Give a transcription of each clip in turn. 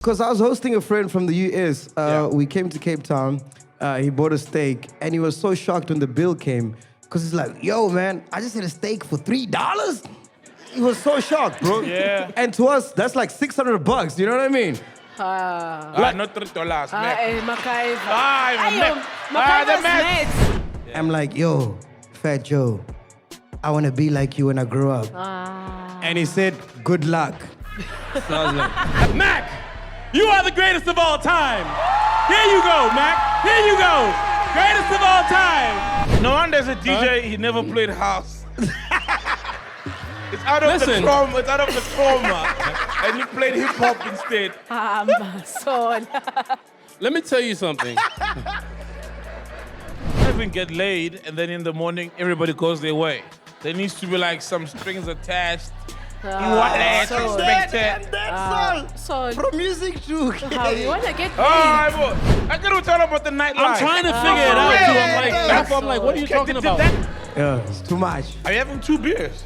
Because I was hosting a friend from the US. We came to Cape Town. He bought a steak, and he was so shocked when the bill came. Because he's like, yo, man, I just had a steak for $3? He was so shocked, bro. Yeah. And to us, that's like $600. You know what I mean? Not $3. I'm like, yo, Fat Joe, I want to be like you when I grow up. And he said, good luck. So I was like, Mac, you are the greatest of all time. Here you go, Mac. Here you go. Greatest of all time. No wonder as a DJ, he never played house. It's out of the trauma. It's out of the trauma. And he played hip hop instead. Let me tell you something. Even get laid, and then in the morning, everybody goes their way. There needs to be like some strings attached. That's all. From music to... How you want to get paid? I could tell about the nightlife. I'm trying to figure it out too. I'm like, what are you talking about? Yeah, it's too much. Are you having 2 beers?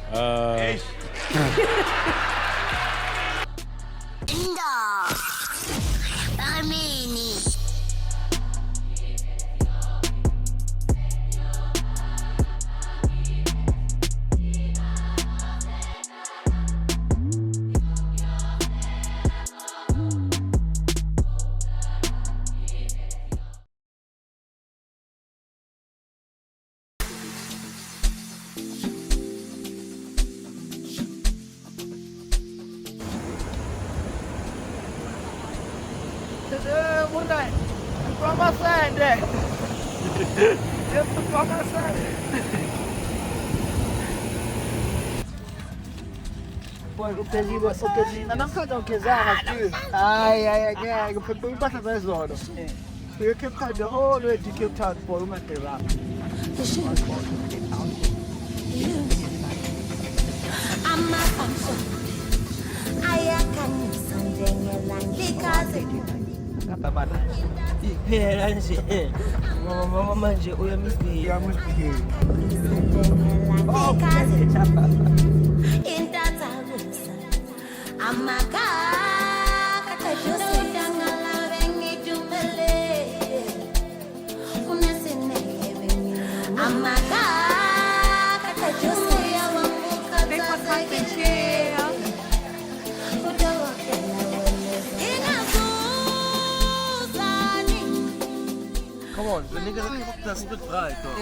Come on, the nigga that cooked the split bride, though.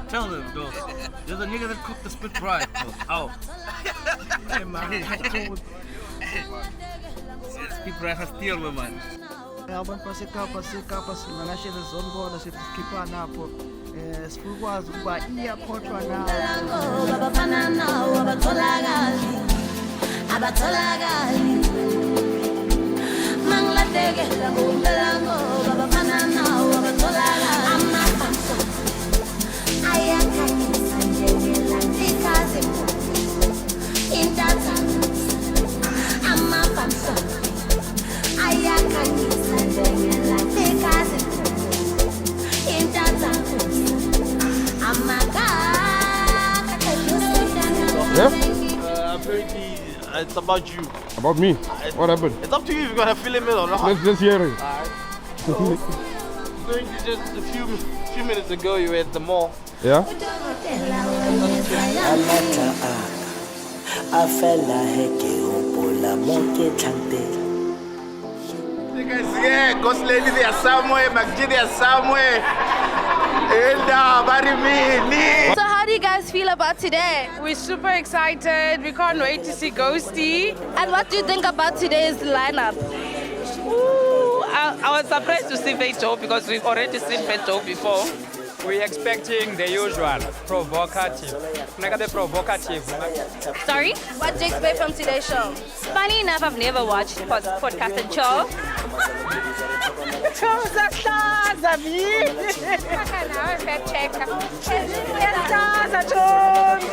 Tell them, though. There's a nigga that cooked the split bride, though. Oh. Hey, man. Split bride has steel, man. Abantu baseKapa simanashele zonibona sikhipha napho sifukwazi ukuba iyaphothwa nawo abafana nawo abatholakali mangilahlekela umbelango abafana nawo abatholakali amafanso ayakhanyisa njengelantikazi intatha amafanso ayakhanyisa njengelantikazi intatha Apparently, it's about you. About me? What happened? It's up to you if you're gonna film it or not. Let's hear it. Alright. So, just a few minutes ago, you were at the mall. Yeah? Yeah, Ghost Lady, they are somewhere, MacG, they are somewhere. So how do you guys feel about today? We're super excited. We can't wait to see Ghosty. And what do you think about today's lineup? Ooh, I was surprised to see Phat because we've already seen Phat before. We're expecting the usual, provocative. Sorry? What do you expect from today's show? Funny enough, I've never watched podcast and show.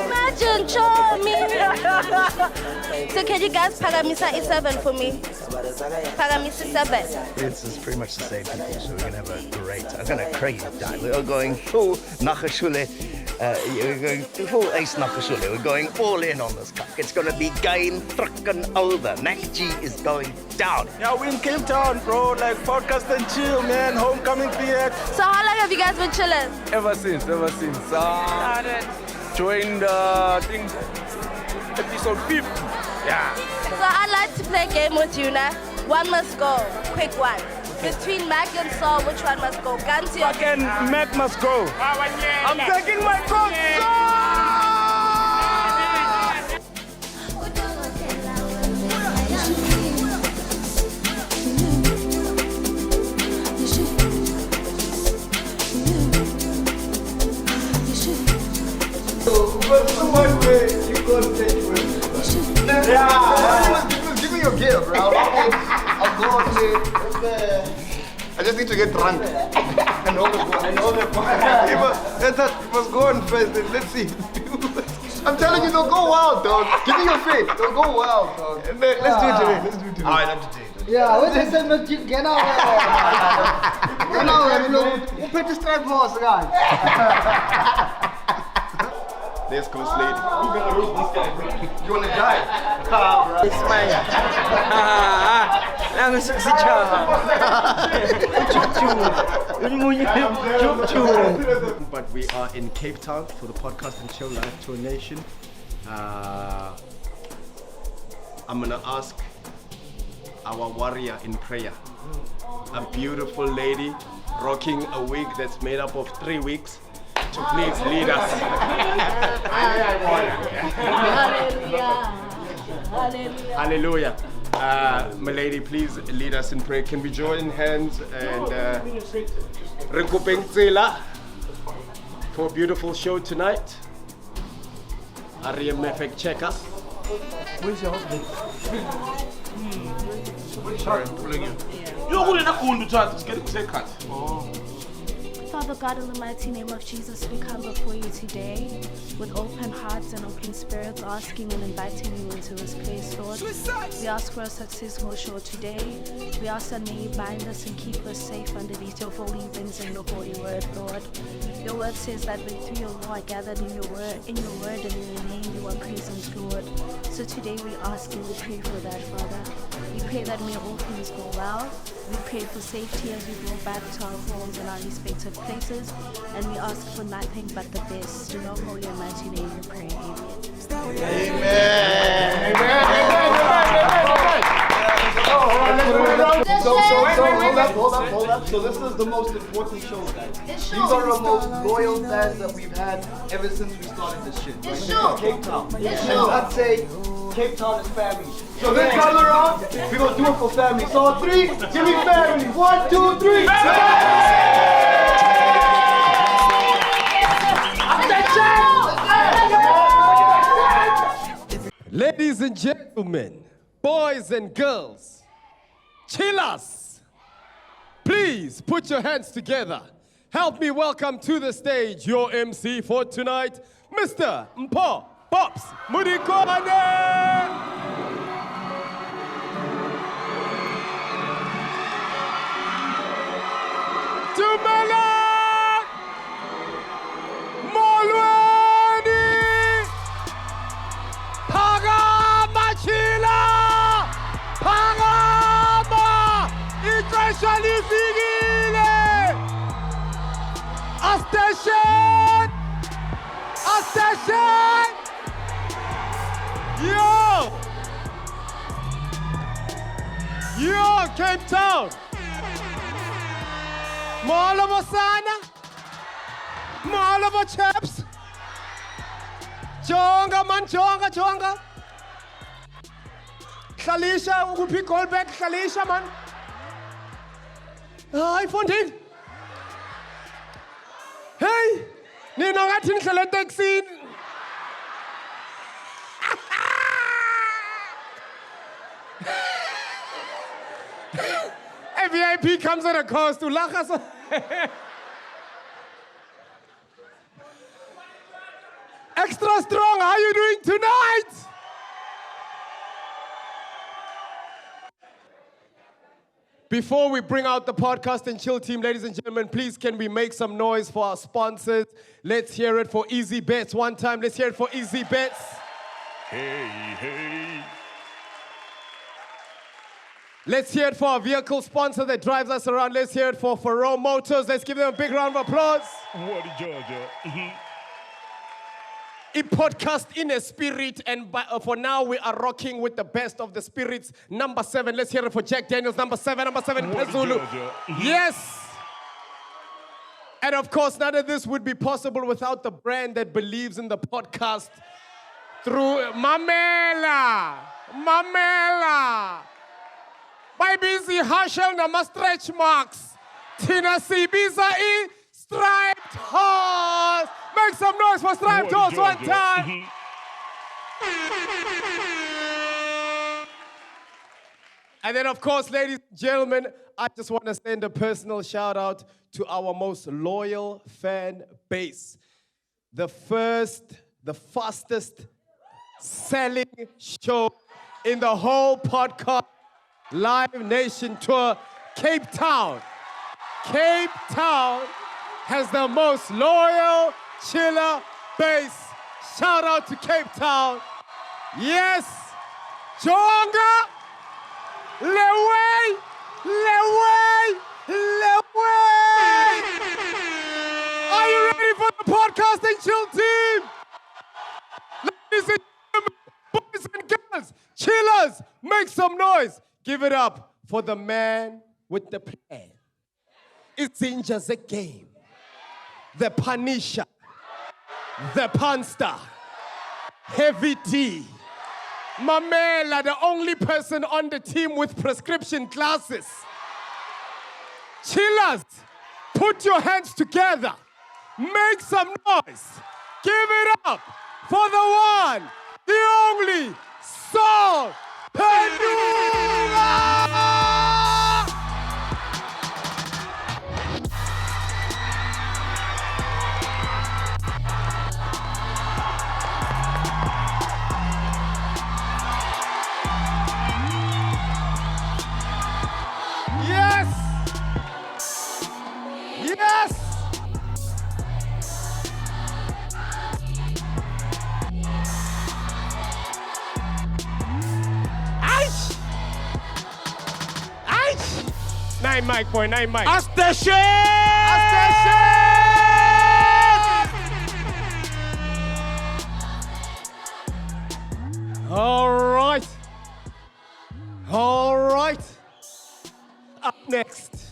Imagine, show me. So can you guys pagamisa 7 for me? Pagamisa 7. It's pretty much the same people, so we're gonna have a great, I'm gonna crazy time. We're all going, oh, Nachashule. We're going full ace Nakashule. We're going all in on this cup. It's going to be game frickin' over. MacG is going down. Yeah, we in Cape Town, bro. Like podcast and chill, man. Homecoming theater. So how long have you guys been chilling? Ever since. Joined, I think, episode 50. Yeah. So I'd like to play a game with you now. One must go. Quick one. Between Mac and Saul, which one must go? Gun to your Fucking Mac must go. I'm taking my coat. Give me your gear, bro. I'll go out there. I just need to get drunk. I know the You must go on first. Let's see. I'm telling you, they'll go wild, dog. Give me your faith. They'll go wild, dog. Let's do it today. Alright, let's do it. Yeah, what they said, MacG, get out there. Get out there, we'll put the strap for us, guys. Let's go, Slade. You wanna die? It's mine. I'm a sexy child. But we are in Cape Town for the Podcast and Chill Live Tour Nation. I'm gonna ask our warrior in prayer, a beautiful lady rocking a wig that's made up of 3 weeks, to please lead us. Hallelujah. My lady, please lead us in prayer. Can we join hands and rekopeng tsela for a beautiful show tonight? Ariam effect checker. Where's your husband? Sorry, I'm pulling you. You're going to go to get a haircut. Father God, in the mighty name of Jesus, we come before you today with open hearts and open spirits, asking and inviting you into this place, Lord. We ask for a successful show today. We ask that may you bind us and keep us safe underneath your holy wings and your holy word, Lord. Your word says that when through your law are gathered in your word and in your name you are present, Lord. So today we ask and we pray for that, Father. We pray that may all things go well. We pray for safety as we go back to our homes and our respective places, and we ask for nothing but the best. In your holy and mighty name we pray. Amen. Hold up. So this is the most important show, guys. These are the most loyal fans that we've had ever since we started this shit. Right? Cape Town. And I'd say Cape Town is family. So this time around, we're gonna do it for family. So on 3, give me family. 1, 2, 3. Ladies and gentlemen, boys and girls, chillers, please put your hands together. Help me welcome to the stage your MC for tonight, Mr. Mpo Pops Mudikwane. Thobela Molweni Phakama Chila Phakama ixesha lifikile Station Yo Cape Town Malabo sana Malabo chaps Jonga man jonga Khalisha ukuphi Goldberg Khalisha man Hi Fontaine Hey nina ngathi nihlele taxini A VIP comes at a cost to lacha so Extra strong, how are you doing tonight? Before we bring out the Podcast and Chill team, ladies and gentlemen, please can we make some noise for our sponsors? Let's hear it for Easy Bets one time. Let's hear it for Easy Bets. Hey, hey. Let's hear it for our vehicle sponsor that drives us around. Let's hear it for Faro Motors. Let's give them a big round of applause. What Georgia? A podcast in a spirit, and for now we are rocking with the best of the spirits. Number 7, let's hear it for Jack Daniels. Number 7, Zulu. Yes. And of course, none of this would be possible without the brand that believes in the podcast through Mamela. By busy Herschel nama stretch marks. Tina Sibiza E striped horse. Make some noise for striped horse one time. And then, of course, ladies and gentlemen, I just want to send a personal shout out to our most loyal fan base. The fastest selling show in the whole podcast Live Nation Tour, Cape Town. Cape Town has the most loyal chiller base. Shout out to Cape Town. Yes, Jonga, Lewe. Are you ready for the Podcast and Chill team? Ladies and gentlemen, boys and girls, chillers, make some noise. Give it up for the man with the plan. It's in just a game. The Punisher, the Punster, Heavy D, Mamela, the only person on the team with prescription glasses. Chillers, put your hands together. Make some noise. Give it up for the one, the only, Saul Pandula! Yes! Nine mic, boy, 9 mic. Station! All right. Up next.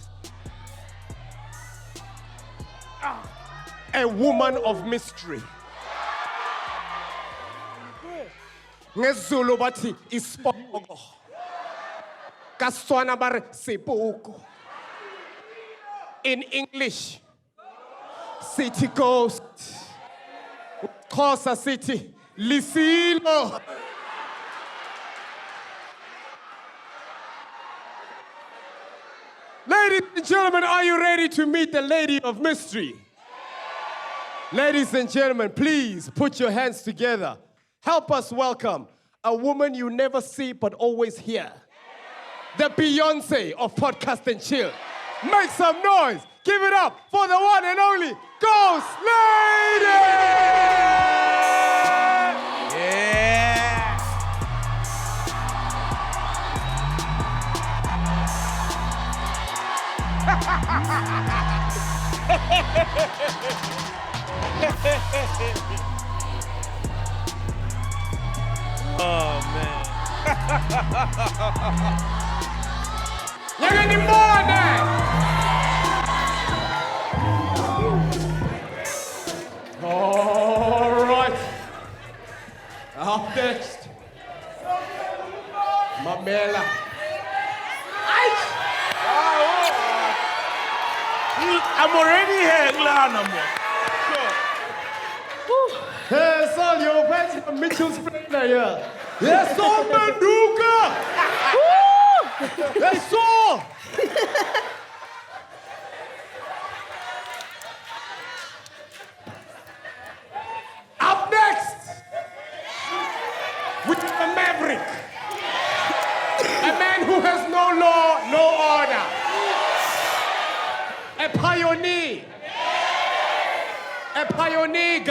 A woman of mystery. NgeZulu bathi isipoko. KaSetswana bare sepoko. In English, city ghost. Xhosa city lisilo. Ladies and gentlemen, are you ready to meet the lady of mystery? Ladies and gentlemen, please put your hands together. Help us welcome a woman you never see but always hear. The Beyonce of Podcast and Chill. Make some noise. Give it up for the one and only Ghost Lady! Oh, man. You're in the morning! All right. Up next, Mamela. I'm already here, Glana. Hey, son, your friends from Mitchell's friend here. Yes, son, Manduka! Yes, son! Up next, with the Maverick. A man who has no law, no order. A pioneer. A pioneer.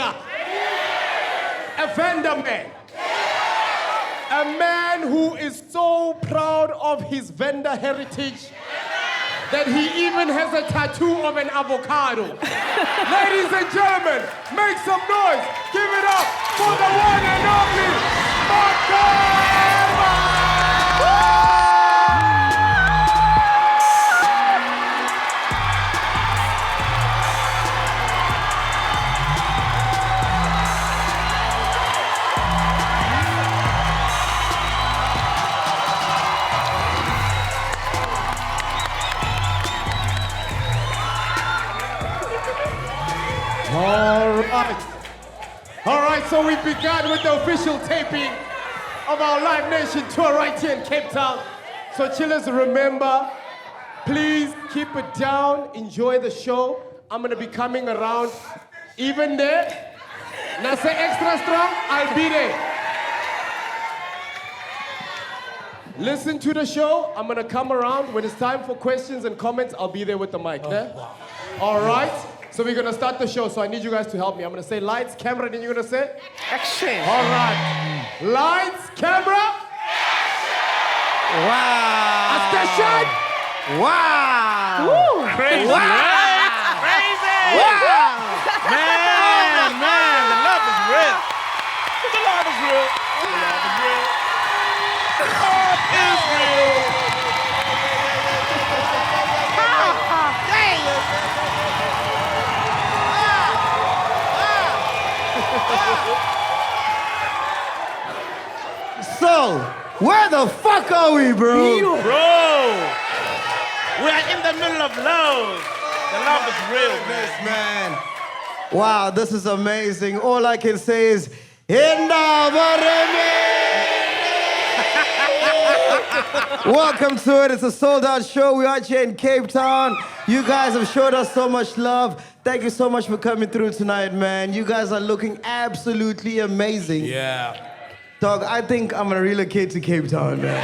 A vendor man. A man who is so proud of his vendor heritage that he even has a tattoo of an avocado. Ladies and gentlemen, make some noise. Give it up for the one and only MacG! All right, so we've begun with the official taping of our Live Nation tour right here in Cape Town. So chillers, remember, please keep it down, enjoy the show. I'm gonna be coming around even there. Now say extra strong, I'll be there. Listen to the show, I'm gonna come around. When it's time for questions and comments, I'll be there with the mic. Wow. All right? So we're gonna start the show, so I need you guys to help me. I'm gonna say lights, camera, then you're gonna say action. All right. Lights, camera. Action. Wow. Attention. Wow. Woo. Crazy. Wow. Right? Crazy. Wow. Man, the love is real. The love is real. The love is real. The love is real. So, where the fuck are we, bro? Bro, we are in the middle of love. The love is real, man. Wow, this is amazing. All I can say is, welcome to it. It's a sold-out show. We are here in Cape Town. You guys have showed us so much love. Thank you so much for coming through tonight, man. You guys are looking absolutely amazing. Yeah. Dog, I think I'm gonna relocate to Cape Town, man.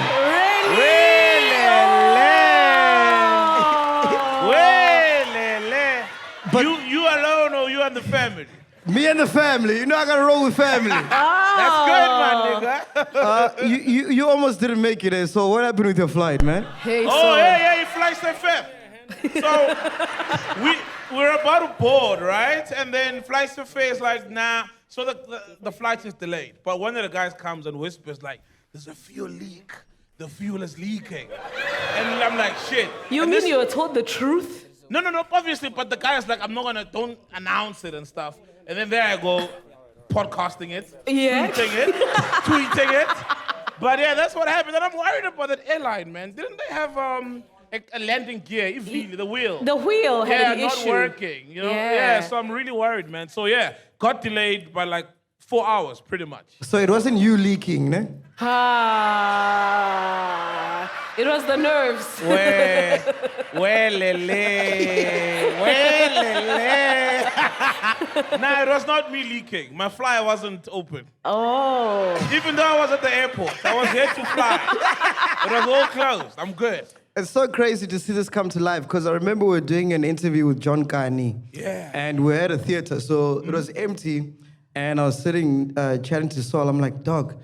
But you alone or you and the family? Me and the family. You know I gotta roll with family. That's good, my nigga. You almost didn't make it there, so what happened with your flight, man? Hey, he flies the fifth. So we're about to board, right? And then Flight Survey is like, nah. So the flight is delayed. But one of the guys comes and whispers like, there's a fuel leak. The fuel is leaking. And I'm like, shit. You mean you were told the truth? No, obviously, but the guy is like, don't announce it and stuff. And then there I go, podcasting it, tweeting it. But yeah, that's what happened. And I'm worried about that airline, man. Didn't they have a landing gear, the wheel? The wheel had an issue. Not working, you know? Yeah, so I'm really worried, man. So yeah, got delayed by like 4 hours, pretty much. So it wasn't you leaking, ne? It was the nerves. Nah, it was not me leaking. My flyer wasn't open. Oh. Even though I was at the airport, I was here to fly. It was all closed. I'm good. It's so crazy to see this come to life because I remember we were doing an interview with John Kani. Yeah. And we're at a theater, so it was empty. And I was sitting chatting to Saul. I'm like, dog,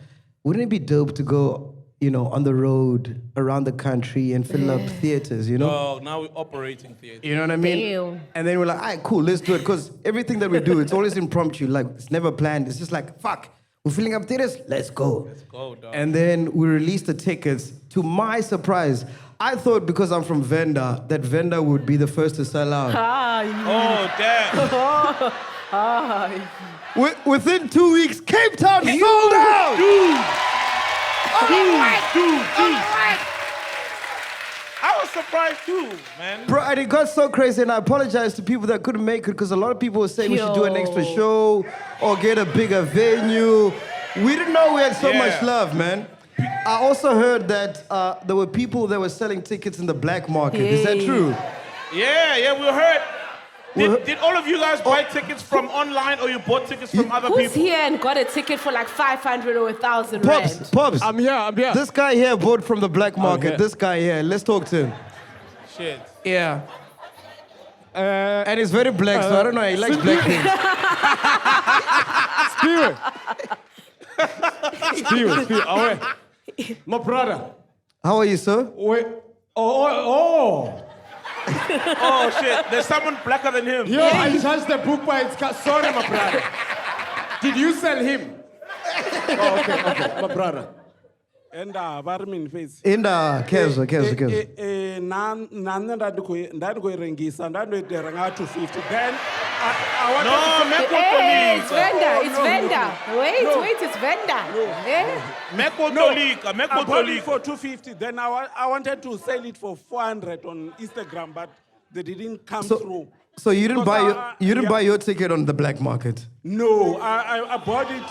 wouldn't it be dope to go, on the road around the country and fill up theaters, Oh, now we're operating theaters. You know what I mean? Damn. And then we're like, all right, cool, let's do it. Because everything that we do, it's always impromptu. Like, it's never planned. It's just like, fuck, we're filling up theaters, let's go. Let's go, dog. And then we released the tickets. To my surprise, I thought because I'm from Venda, that Venda would be the first to sell out. Oh, damn. Within 2 weeks, Cape Town sold out! I was surprised too, man. Bro, and it got so crazy, and I apologize to people that couldn't make it because a lot of people were saying we should do an extra show or get a bigger venue. We didn't know we had so much love, man. I also heard that there were people that were selling tickets in the black market. Is that true? Yeah, we heard. Did all of you guys buy tickets from online or you bought tickets from other people? Who's here and got a ticket for like 500 or 1,000 rand? Pops. I'm here. This guy here bought from the black market. This guy here. Let's talk to him. Shit. Yeah. And he's very black, so I don't know. He likes black things. Steven. My brother. How are you, sir? Wait. Oh. Oh shit! There's someone blacker than him. Yo, I judged the book by its cover. Sorry, my brother. Did you sell him? Oh, okay, my brother. Inda, Kezo. Ndandikoirengisa ndandoitera nga 250 then I want Hey, it's vendor. Wait, it's vendor. I bought it for 250 then I wanted to sell it for 400 on Instagram but they didn't come through. So you didn't buy your ticket on the black market? No, I bought it.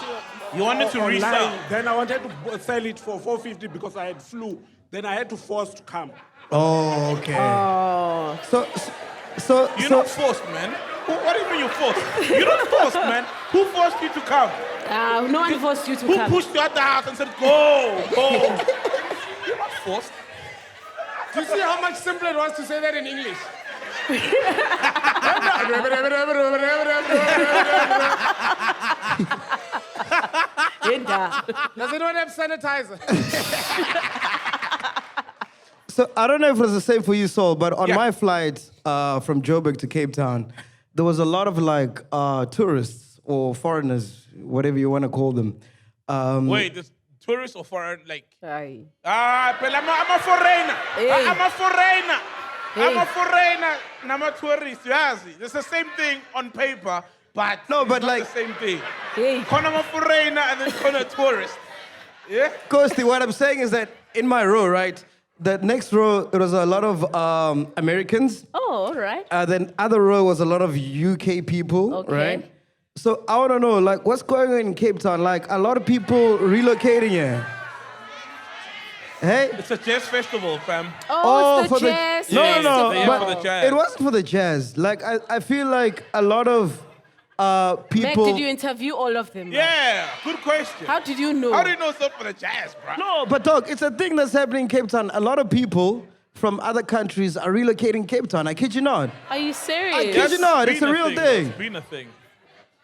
You wanted to online. resell? Then I wanted to sell it for 450 because I had flu. Then I had to force to come. Oh, okay. So You're not forced, man. What do you mean you're forced? You're not forced, man. Who forced you to come? No one forced you to Who come. pushed you out the house and said, go? You're not forced. Do you see how much simpler it was to say that in English? Does anyone have sanitizer? So I don't know if it was the same for you, Saul, but on my flight from Joburg to Cape Town, there was a lot of like tourists or foreigners, whatever you want to call them. Wait, this tourist or foreign, like? Aye. But I'm a foreigner. Hey. I'm a foreigner. Hey. I'm a foreigner. And I'm a tourist. It's the same thing on paper, but it's not the same thing. Hey. I'm a foreigner and then I'm a tourist. Yeah? Kosti, what I'm saying is that in my row, right, the next row, it was a lot of Americans. Oh, all right. Then other row was a lot of UK people, right? So I want to know, like, what's going on in Cape Town? Like, a lot of people relocating here. Hey? It's a jazz festival, fam. Oh, it's the jazz No, Yeah, but for the jazz. it wasn't for the jazz. Like, I feel like a lot of people... Meg, did you interview all of them? Yeah, good question. How did you know? How do you know stuff for the jazz, bro? No, but dog, it's a thing that's happening in Cape Town. A lot of people from other countries are relocating Cape Town. I kid you not. Are you serious? I kid you not. It's a real thing. It's been a thing.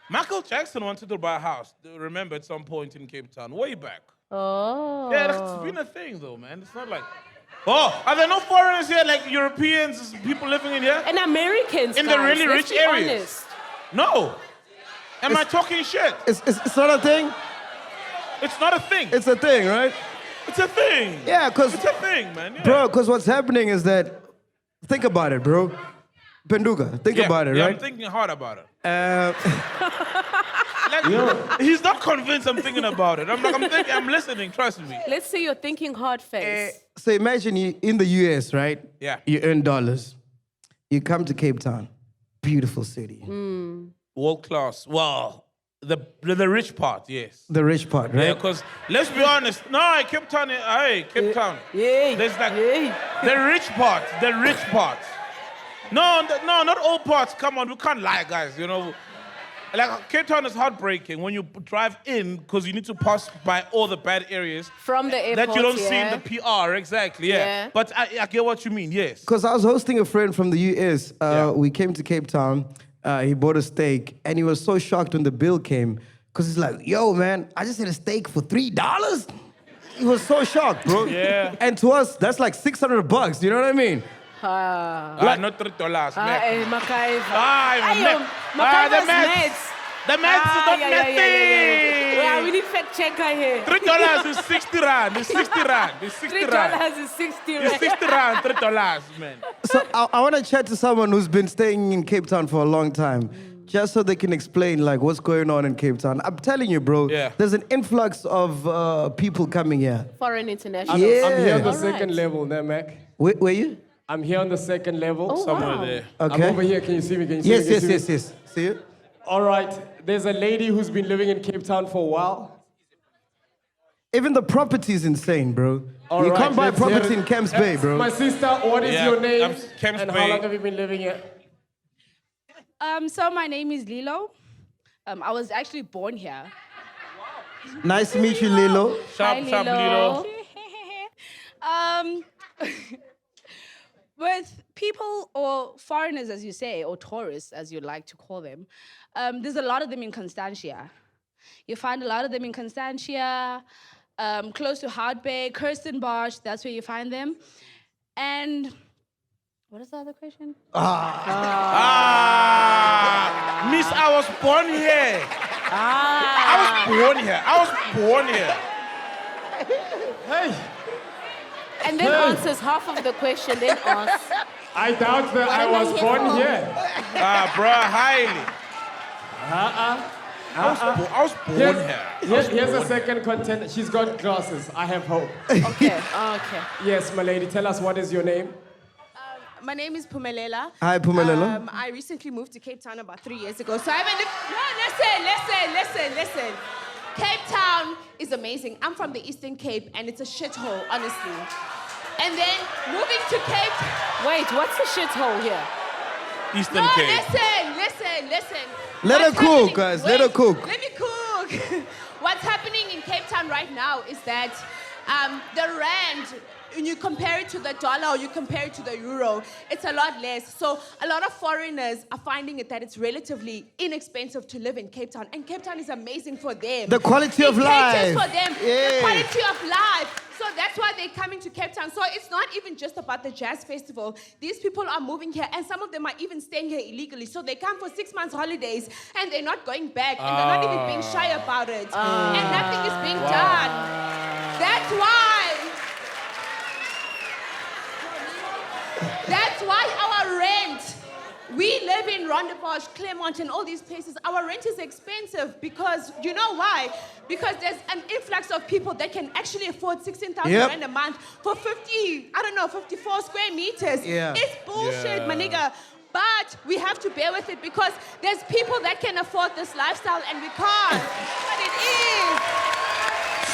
Michael Jackson wanted to buy a house, remember, at some point in Cape Town, way back. Oh. Yeah, it's been a thing, though, man. It's not like... Oh, are there no foreigners here, like Europeans, people living in here? And Americans, in the really Let's rich be areas? honest. No. Am I talking shit? It's not a thing? It's not a thing. It's a thing, right? It's a thing. Yeah, because... It's a thing, man. Yeah. Bro, because what's happening is that... Think about it, bro. Penduka, think about it, yeah, right? I'm thinking hard about it. He's not convinced I'm thinking about it. I'm listening, trust me. Let's see your thinking hard face. So imagine you in the US, right? Yeah. You earn dollars. You come to Cape Town. Beautiful city. World class. Well, the rich part, yes. The rich part, right? Yeah, because let's be honest. No, Cape Town. Cape Town. There's like the rich part. The rich part. No, not all parts. Come on, we can't lie, guys. You know, like Cape Town is heartbreaking when you drive in because you need to pass by all the bad areas from the airport that you don't see in the PR. Exactly. Yeah. But I get what you mean. Yes. Because I was hosting a friend from the US. We came to Cape Town. He bought a steak, and he was so shocked when the bill came because he's like, "Yo, man, I just had a steak for $3." He was so shocked, bro. Yeah. And to us, that's like $600. You know what I mean? Not $3. The maths is not nothing. Yeah, we need fact checker here. $3 is 60 rand. It's 60 rand. It's 60 rand. $3 is 60 rand. It's 60 rand, $3, man. So I want to chat to someone who's been staying in Cape Town for a long time, just so they can explain like what's going on in Cape Town. I'm telling you, bro, there's an influx of people coming here. Foreign international. I'm here on the second level there, Mac. Where you? I'm here on the second level. Oh, somewhere wow. there. Okay. I'm over here. Can you see me? Can you see Yes, me? Can you yes, see yes, me? yes. See you? All right. There's a lady who's been living in Cape Town for a while. Even the property is insane, bro. All you right, can't buy let's hear property it. in Camps Bay, bro. My sister, what is your name? Camps and Bay. how long have you been living here? So my name is Lilo. I was actually born here. Nice to meet you, Lilo. Sharp, Lilo. with people or foreigners, as you say, or tourists, as you like to call them, there's a lot of them in Constantia. You find a lot of them in Constantia, close to Hartbeek, Kirstenbosch, that's where you find them. And what is the other question? Miss, I was born here. I was born here. Hey. And then answers half of the question, then asks. I doubt that I was born here. Bruh, highly. I was born here. Here's a second contender. She's got glasses. I have hope. Okay. Yes, my lady, tell us what is your name? My name is Pumelela. Hi, Pumelela. I recently moved to Cape Town about 3 years ago. So I haven't... No, listen. Cape Town is amazing. I'm from the Eastern Cape, and it's a shithole, honestly. And then moving to Cape... Wait, what's the shithole here? Eastern Cape. Listen. Let her cook, guys. Let her cook. Let me cook. What's happening in Cape Town right now is that the rand, when you compare it to the dollar or you compare it to the euro, it's a lot less. So a lot of foreigners are finding it that it's relatively inexpensive to live in Cape Town. And Cape Town is amazing for them. The quality of life. It caters for them. Yeah. The quality of life. So that's why they're coming to Cape Town. So it's not even just about the jazz festival. These people are moving here, and some of them are even staying here illegally. So they come for 6 months holidays, and they're not going back, and they're not even being shy about it. And nothing is being done. That's why our rent, we live in Rondebosch, Claremont, and all these places. Our rent is expensive because, you know why? Because there's an influx of people that can actually afford 16,000 rand a month for 54 square meters. Yeah. It's bullshit, my nigga. But we have to bear with it because there's people that can afford this lifestyle and we can't. But it is.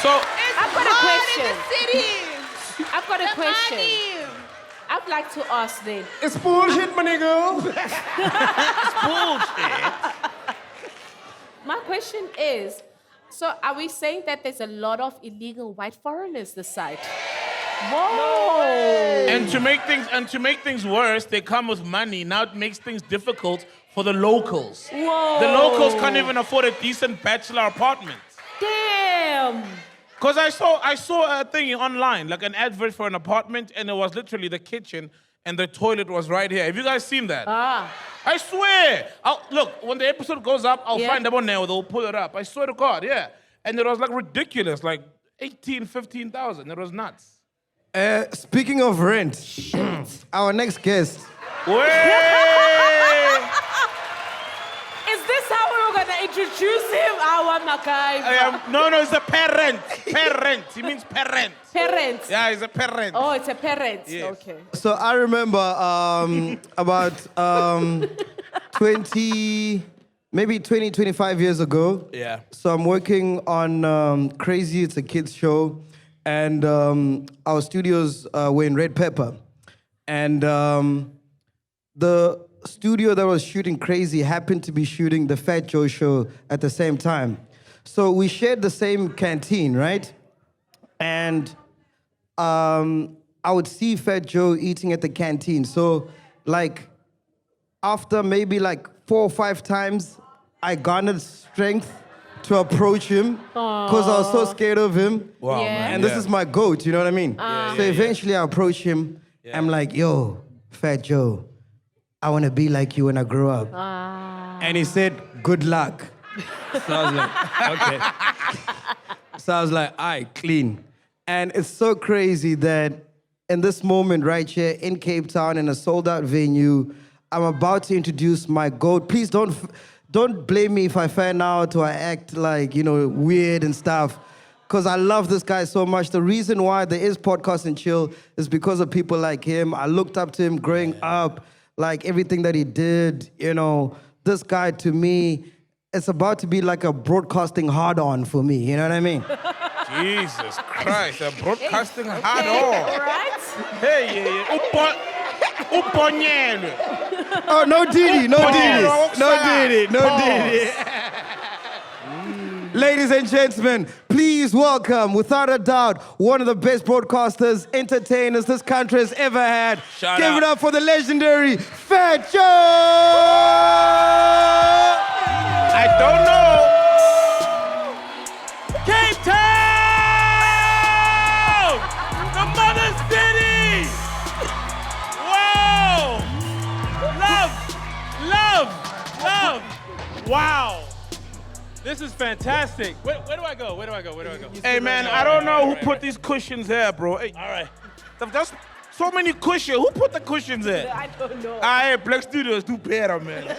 So it's I've got a hard question. in the cities. I've got a The question. money. I'd like to ask them. It's bullshit, my nigga. It's bullshit. My question is, so are we saying that there's a lot of illegal white foreigners this side? Whoa! And to make things worse, they come with money. Now it makes things difficult for the locals. Whoa! The locals can't even afford a decent bachelor apartment. Damn! Because I saw a thing online, like an advert for an apartment, and it was literally the kitchen and the toilet was right here. Have you guys seen that? I swear. Look, when the episode goes up, I'll find them on there. They'll pull it up. I swear to God, yeah. And it was like ridiculous, like 18,000, 15,000. It was nuts. Speaking of rent, our next guest. Is this how we were gonna introduce him? Our MacG. No, it's a parent. Parent. He means parent. Parent. Yeah, he's a parent. Oh, it's a parent. Yes. Okay. So I remember about 25 years ago. Yeah. So I'm working on Crazy. It's a kids show. And our studios were in Red Pepper. And the studio that was shooting Crazy happened to be shooting the Fat Joe show at the same time. So we shared the same canteen, right? And I would see Fat Joe eating at the canteen. So like after maybe like 4 or 5 times, I garnered strength to approach him because I was so scared of him. Wow, man. And this is my goat, you know what I mean? Yeah, so eventually I approach him. I'm like, yo, Fat Joe, I want to be like you when I grow up. And he said, good luck. So I was like, okay. So I was like, all right, clean. And it's so crazy that in this moment right here in Cape Town in a sold-out venue, I'm about to introduce my GOAT. Please don't blame me if I fan out or I act like, weird and stuff. Because I love this guy so much. The reason why there is Podcast and Chill is because of people like him. I looked up to him growing up, like everything that he did. This guy to me, it's about to be like a broadcasting hard-on for me. You know what I mean? Jesus Christ, a broadcasting hard on. All right. Hey, Oh, no Diddy. Ladies and gentlemen, please Please welcome, without a doubt, one of the best broadcasters, entertainers this country has ever had. Shout Give out. it up for the legendary Phat. I don't know. Cape Town! The mother city! Wow! Love! Wow! This is fantastic. Where do I go? Hey, man, I don't know who put these cushions here, bro. Hey, all right. There's so many cushions. Who put the cushions there? I don't know. Hey, Black Studios do better, man.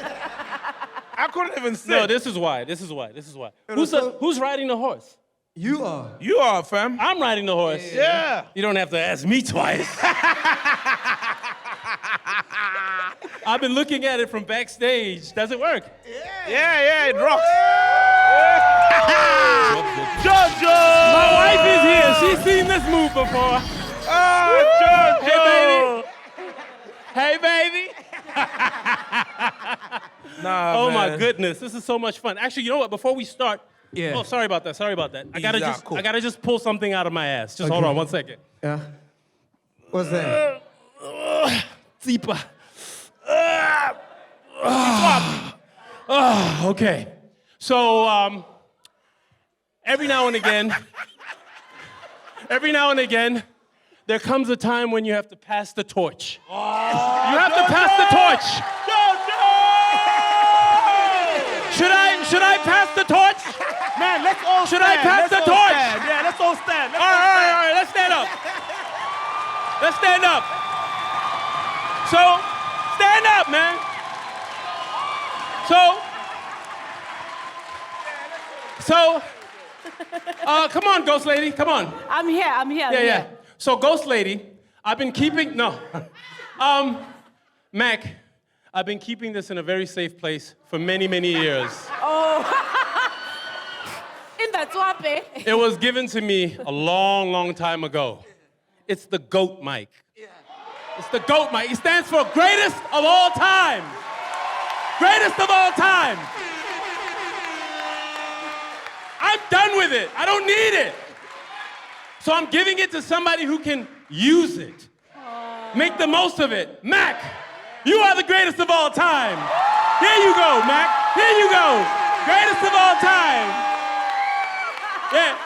I couldn't even say. No, this is why. Who's riding the horse? You are. You are, fam. I'm riding the horse. Yeah. You don't have to ask me twice. I've been looking at it from backstage. Does it work? Yeah, it rocks. Jojo! My wife is here. She's seen this move before. Oh, Jojo! Hey, baby. Nah, oh, man. my goodness. This is so much fun. Actually, you know what? Before we start. Yeah. Oh, sorry about that. I gotta just pull something out of my ass. Just Okay. hold on 1 second. Yeah. What's that? Zipa. Okay. So, every now and again, there comes a time when you have to pass the torch. You have to pass the torch. Should I pass the torch? Man, let's all Should stand. I pass the Let's all torch? stand. Yeah, let's all stand. All right, let's stand up. Let's stand up. So, stand up, man. So, come on, Ghost Lady, come on. I'm here. Yeah. So, Ghost Lady, I've been keeping, Mac, I've been keeping this in a very safe place for many, many years. Oh. In the Tswape. It was given to me a long, long time ago. It's the GOAT mic. It's the GOAT mic. It stands for greatest of all time. Greatest of all time. I'm done with it. I don't need it. So I'm giving it to somebody who can use it. Make the most of it. Mac, you are the greatest of all time. Here you go, Mac. Here you go. Greatest of all time. Yeah.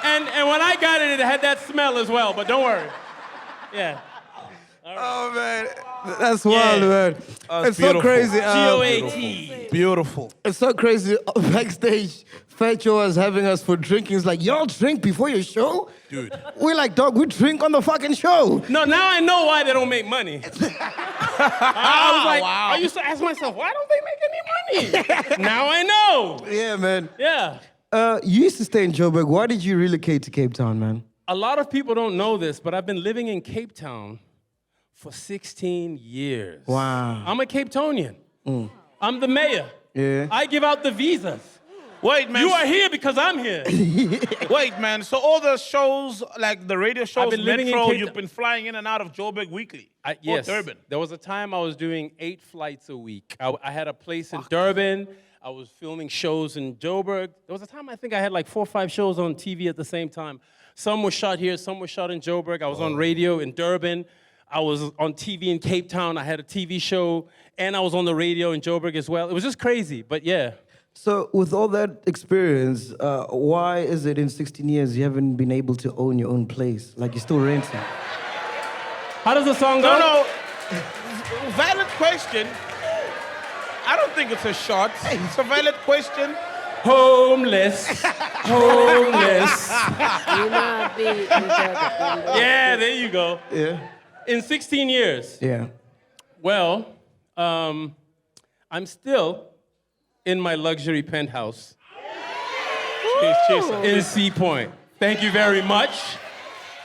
And when I got it, it had that smell as well, but don't worry. Yeah. Oh, man. That's wild, man. It's so crazy. GOAT. Beautiful. It's so crazy. Backstage, Phat was having us for drinking. It's like, y'all drink before your show? Dude. We're like, dog, we drink on the fucking show. No, now I know why they don't make money. I was like, I used to ask myself, why don't they make any money? Now I know. Yeah, man. Yeah. You used to stay in Joburg. Why did you relocate to Cape Town, man? A lot of people don't know this, but I've been living in Cape Town for 16 years. Wow. I'm a Cape Townian. I'm the mayor. Yeah. I give out the visas. Wait, man. You are here because I'm here. Wait, man. So all the shows, like the radio shows, been living in Metro, Cape you've been flying in and out of Joburg weekly? Yes. Durban? There was a time I was doing 8 flights a week. I had a place in Durban. I was filming shows in Joburg. There was a time I think I had like 4 or 5 shows on TV at the same time. Some were shot here, some were shot in Joburg. I was on radio in Durban. I was on TV in Cape Town. I had a TV show, and I was on the radio in Joburg as well. It was just crazy, but yeah. So with all that experience, why is it in 16 years you haven't been able to own your own place? Like you're still renting? How does the song go? No. Valid question. I don't think it's a shot. It's a valid question. Homeless. Yeah, there you go. Yeah. In 16 years. Yeah. Well, I'm still in my luxury penthouse in Sea Point. Thank you very much.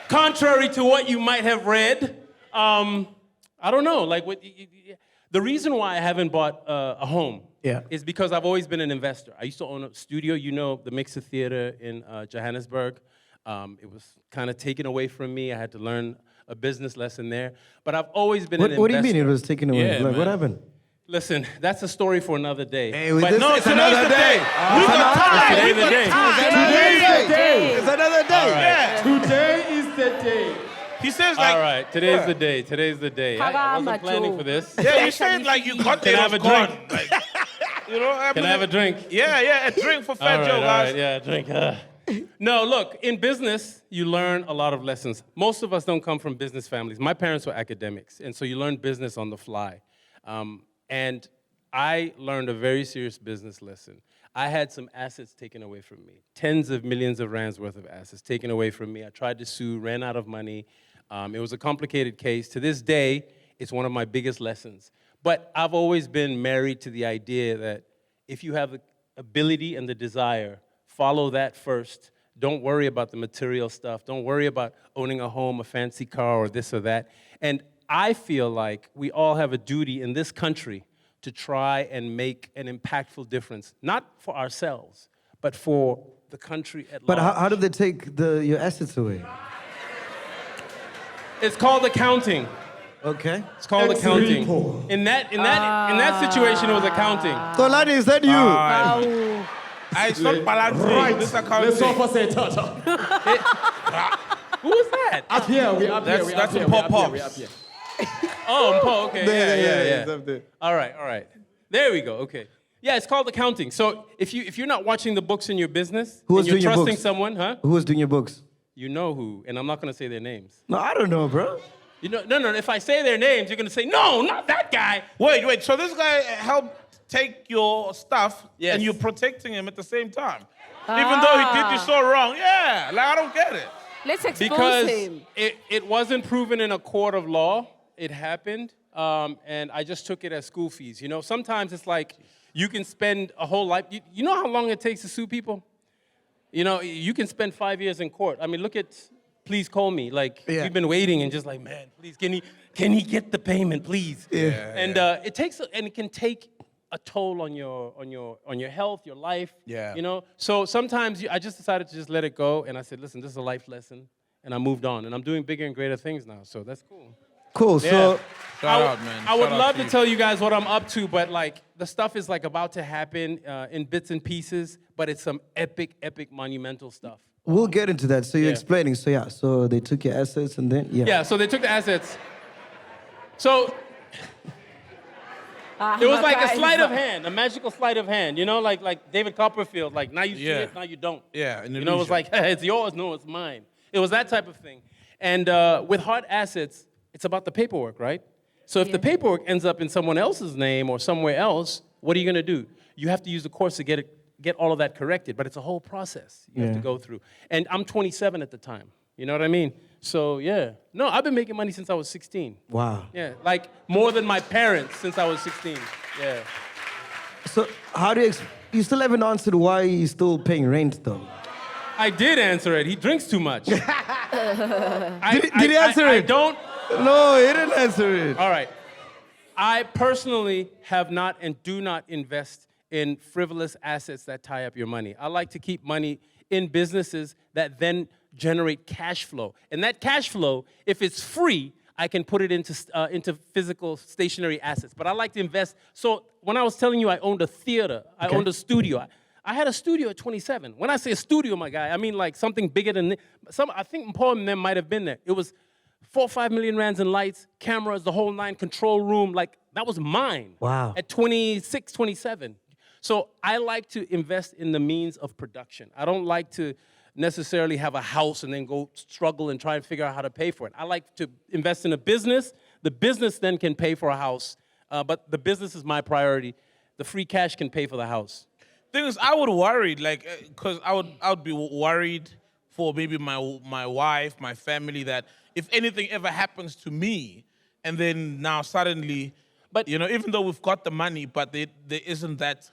Contrary to what you might have read, I don't know. Like, the reason why I haven't bought a home is because I've always been an investor. I used to own a studio, the Mixer Theater in Johannesburg. It was kind of taken away from me. I had to learn a business lesson there. But I've always been an investor. What do you mean it was taken away? Yeah, like, what happened? Listen, that's a story for another day. Hey, but this no, is today's another the day. day. We got time. Today's We the got day. time. Today's the day. It's another day. All right. Today is the day. He says like. All right, today's the day. Today's the day. I wasn't planning for this. Yeah, you said like you got Can it I have was a drink? gone. Like, you know, Can I have a drink? Yeah, a drink for Fat All Joe, right, guys. all right, yeah, a drink. No, look, in business, you learn a lot of lessons. Most of us don't come from business families. My parents were academics, and so you learn business on the fly. And I learned a very serious business lesson. I had some assets taken away from me, tens of millions of rands worth of assets taken away from me. I tried to sue, ran out of money. It was a complicated case. To this day, it's one of my biggest lessons. But I've always been married to the idea that if you have the ability and the desire, follow that first. Don't worry about the material stuff. Don't worry about owning a home, a fancy car, or this or that. And I feel like we all have a duty in this country to try and make an impactful difference, not for ourselves, but for the country at large. But how did they take your assets away? It's called accounting. Okay. It's called accounting. In that situation, it was accounting. Tolani, is that you? It's not balancing. Right. This accounting. Let's offer say Tata. Who was that? Up here, we up here. That's a pop-up. We up here. Oh, Paul, okay. Yeah. It's up there. All right. There we go, okay. Yeah, it's called accounting. So if you're not watching the books in your business, Who was and you're doing your trusting books? someone, huh? Who was doing your books? You know who, and I'm not gonna say their names. No, I don't know, bro. You know, no, if I say their names, you're gonna say, no, not that guy. Wait. So this guy helped take your stuff, Yes. and you're protecting him at the same time, even though he did you so wrong. Yeah, like I don't get it. Let's expose Because him. it wasn't proven in a court of law. It happened, and I just took it as school fees. You know, sometimes it's like you can spend a whole life. You know how long it takes to sue people? You know, you can spend 5 years in court. I mean, look at Please Call Me. Like, we've been waiting and just like, man, please, can he get the payment, please? Yeah. And it can take a toll on your health, your life. Yeah. You know, so sometimes I just decided to just let it go, and I said, listen, this is a life lesson, and I moved on, and I'm doing bigger and greater things now. So that's cool. Cool. Yeah. So Shout out, man. I would Shout out love to to you. tell you guys what I'm up to, but like the stuff is like about to happen in bits and pieces, but it's some epic, monumental stuff. we'll get into that. So you're Yeah. explaining. So they took your assets and then Yeah, so they took the assets. So it was like a sleight of hand, a magical sleight of hand, you know, like David Copperfield, like now you see it, now you don't. Yeah, You know, it was like, hey, it's yours, no, it's mine. It was that type of thing. And with hard assets, it's about the paperwork, right? So if the paperwork ends up in someone else's name or somewhere else, what are you gonna do? You have to use the courts to get all of that corrected, but it's a whole process you have to go through. And I'm 27 at the time, you know what I mean? So yeah, no, I've been making money since I was 16. Wow. Yeah, like more than my parents since I was 16, yeah. So how do you still haven't answered why he's still paying rent though? I did answer it, he drinks too much. Did he answer it? I don't. No, he didn't answer it. All right. I personally have not and do not invest in frivolous assets that tie up your money. I like to keep money in businesses that then generate cash flow. And that cash flow, if it's free, I can put it into physical stationary assets. But I like to invest. So when I was telling you I owned a theater, I owned a studio. I had a studio at 27. When I say a studio, my guy, I mean like something bigger than I think Paul and them might have been there. It was 4 or 5 million rands in lights, cameras, the whole nine, control room. Like that was mine. Wow. At 26, 27. So I like to invest in the means of production. I don't like to necessarily have a house and then go struggle and try and figure out how to pay for it. I like to invest in a business. The business then can pay for a house, but the business is my priority. The free cash can pay for the house. Thing is, I would worry, like, because I would be worried for maybe my wife, my family, that if anything ever happens to me, and then now suddenly, but you know, even though we've got the money, but there isn't that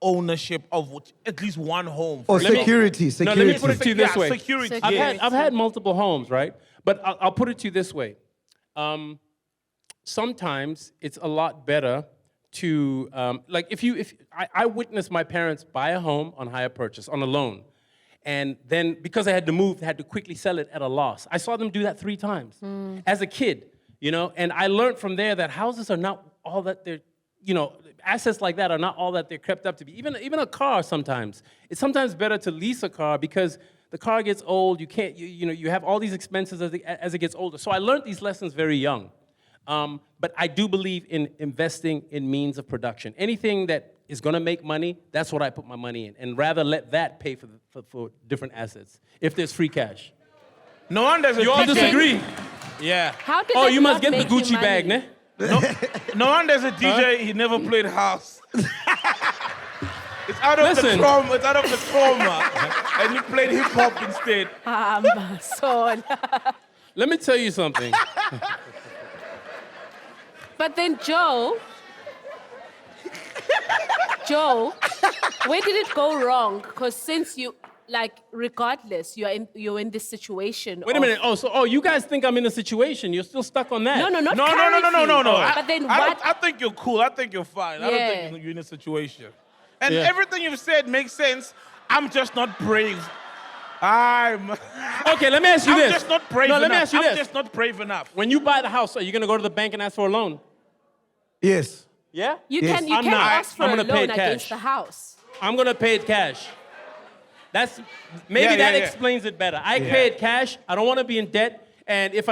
ownership of at least one home. Or security. No, let me put it to you this way. Security. I've had multiple homes, right? But I'll put it to you this way. Sometimes it's a lot better to, like if I witnessed my parents buy a home on hire purchase, on a loan. And then because I had to move, they had to quickly sell it at a loss. I saw them do that 3 times as a kid, you know? And I learned from there that houses are not all that assets like that are not all that they're crept up to be. Even a car sometimes. It's sometimes better to lease a car because the car gets old. You can't, you have all these expenses as it gets older. So I learned these lessons very young. But I do believe in investing in means of production. Anything that is going to make money, that's what I put my money in, and rather let that pay for different assets if there's free cash. No one does. You all disagree? Yeah. How did Oh, that you not must get the make you Gucci bag, money? ne? No one does a DJ. He never played house. It's out of the trauma. It's out of the trauma, and he played hip hop instead. Let me tell you something. But then Joe, where did it go wrong? Because since you, regardless, you're in this situation. Wait a minute. Oh, you guys think I'm in a situation? You're still stuck on that? No, not No. currently. But then what? I think you're cool. I think you're fine. I don't think you're in a situation. And everything you've said makes sense. I'm just not brave. Okay, let me ask you this. I'm just not brave enough. Let me ask you this. I'm just not brave enough. When you buy the house, are you going to go to the bank and ask for a loan? Yes. Yeah? You can ask for I'm a gonna pay loan it cash. against the house. I'm going to pay it cash. Maybe that explains it better. I pay it cash. I don't want to be in debt. And if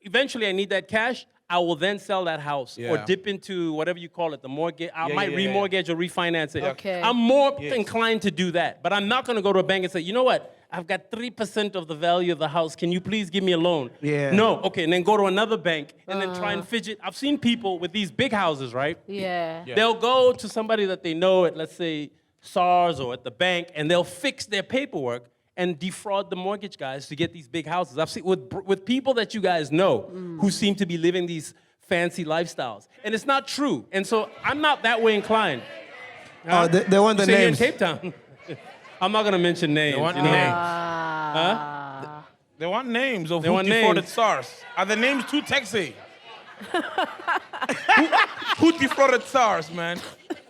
eventually I need that cash, I will then sell that house or dip into whatever you call it, the mortgage. I might remortgage or refinance it. Okay. I'm more inclined to do that. But I'm not going to go to a bank and say, you know what? I've got 3% of the value of the house. Can you please give me a loan? Yeah. No. Okay, and then go to another bank and then try and fidget. I've seen people with these big houses, right? Yeah. They'll go to somebody that they know at, let's say, SARS or at the bank, and they'll fix their paperwork and defraud the mortgage guys to get these big houses. I've seen with people that you guys know who seem to be living these fancy lifestyles. And it's not true. And so I'm not that way inclined. They want the Say here in names. Cape Town. I'm not going to mention names. They want you know? names. Huh? They want names of They who want defrauded names. SARS. Are the names too texy? who defrauded SARS, man?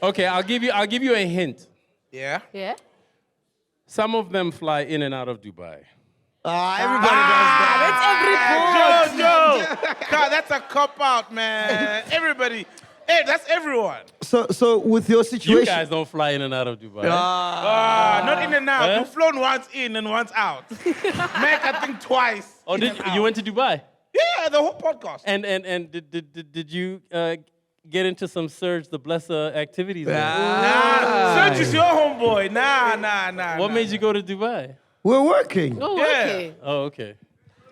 Okay, I'll give you a hint. Yeah? Yeah? Some of them fly in and out of Dubai. Joe. Everybody does that. God, that's a cop-out, man. Everybody. Hey, that's everyone. So with your situation, You guys don't fly in and out of Dubai. Not in and out. Huh? You've flown once in and once out. Mac, I think twice. Oh, in and out. you went to Dubai? Yeah, the whole podcast. And did you get into some Surge the Blesser activities? Nah, Serge is your homeboy. Nah. What made you go to Dubai? we're working. Oh, Yeah. okay. Oh, okay.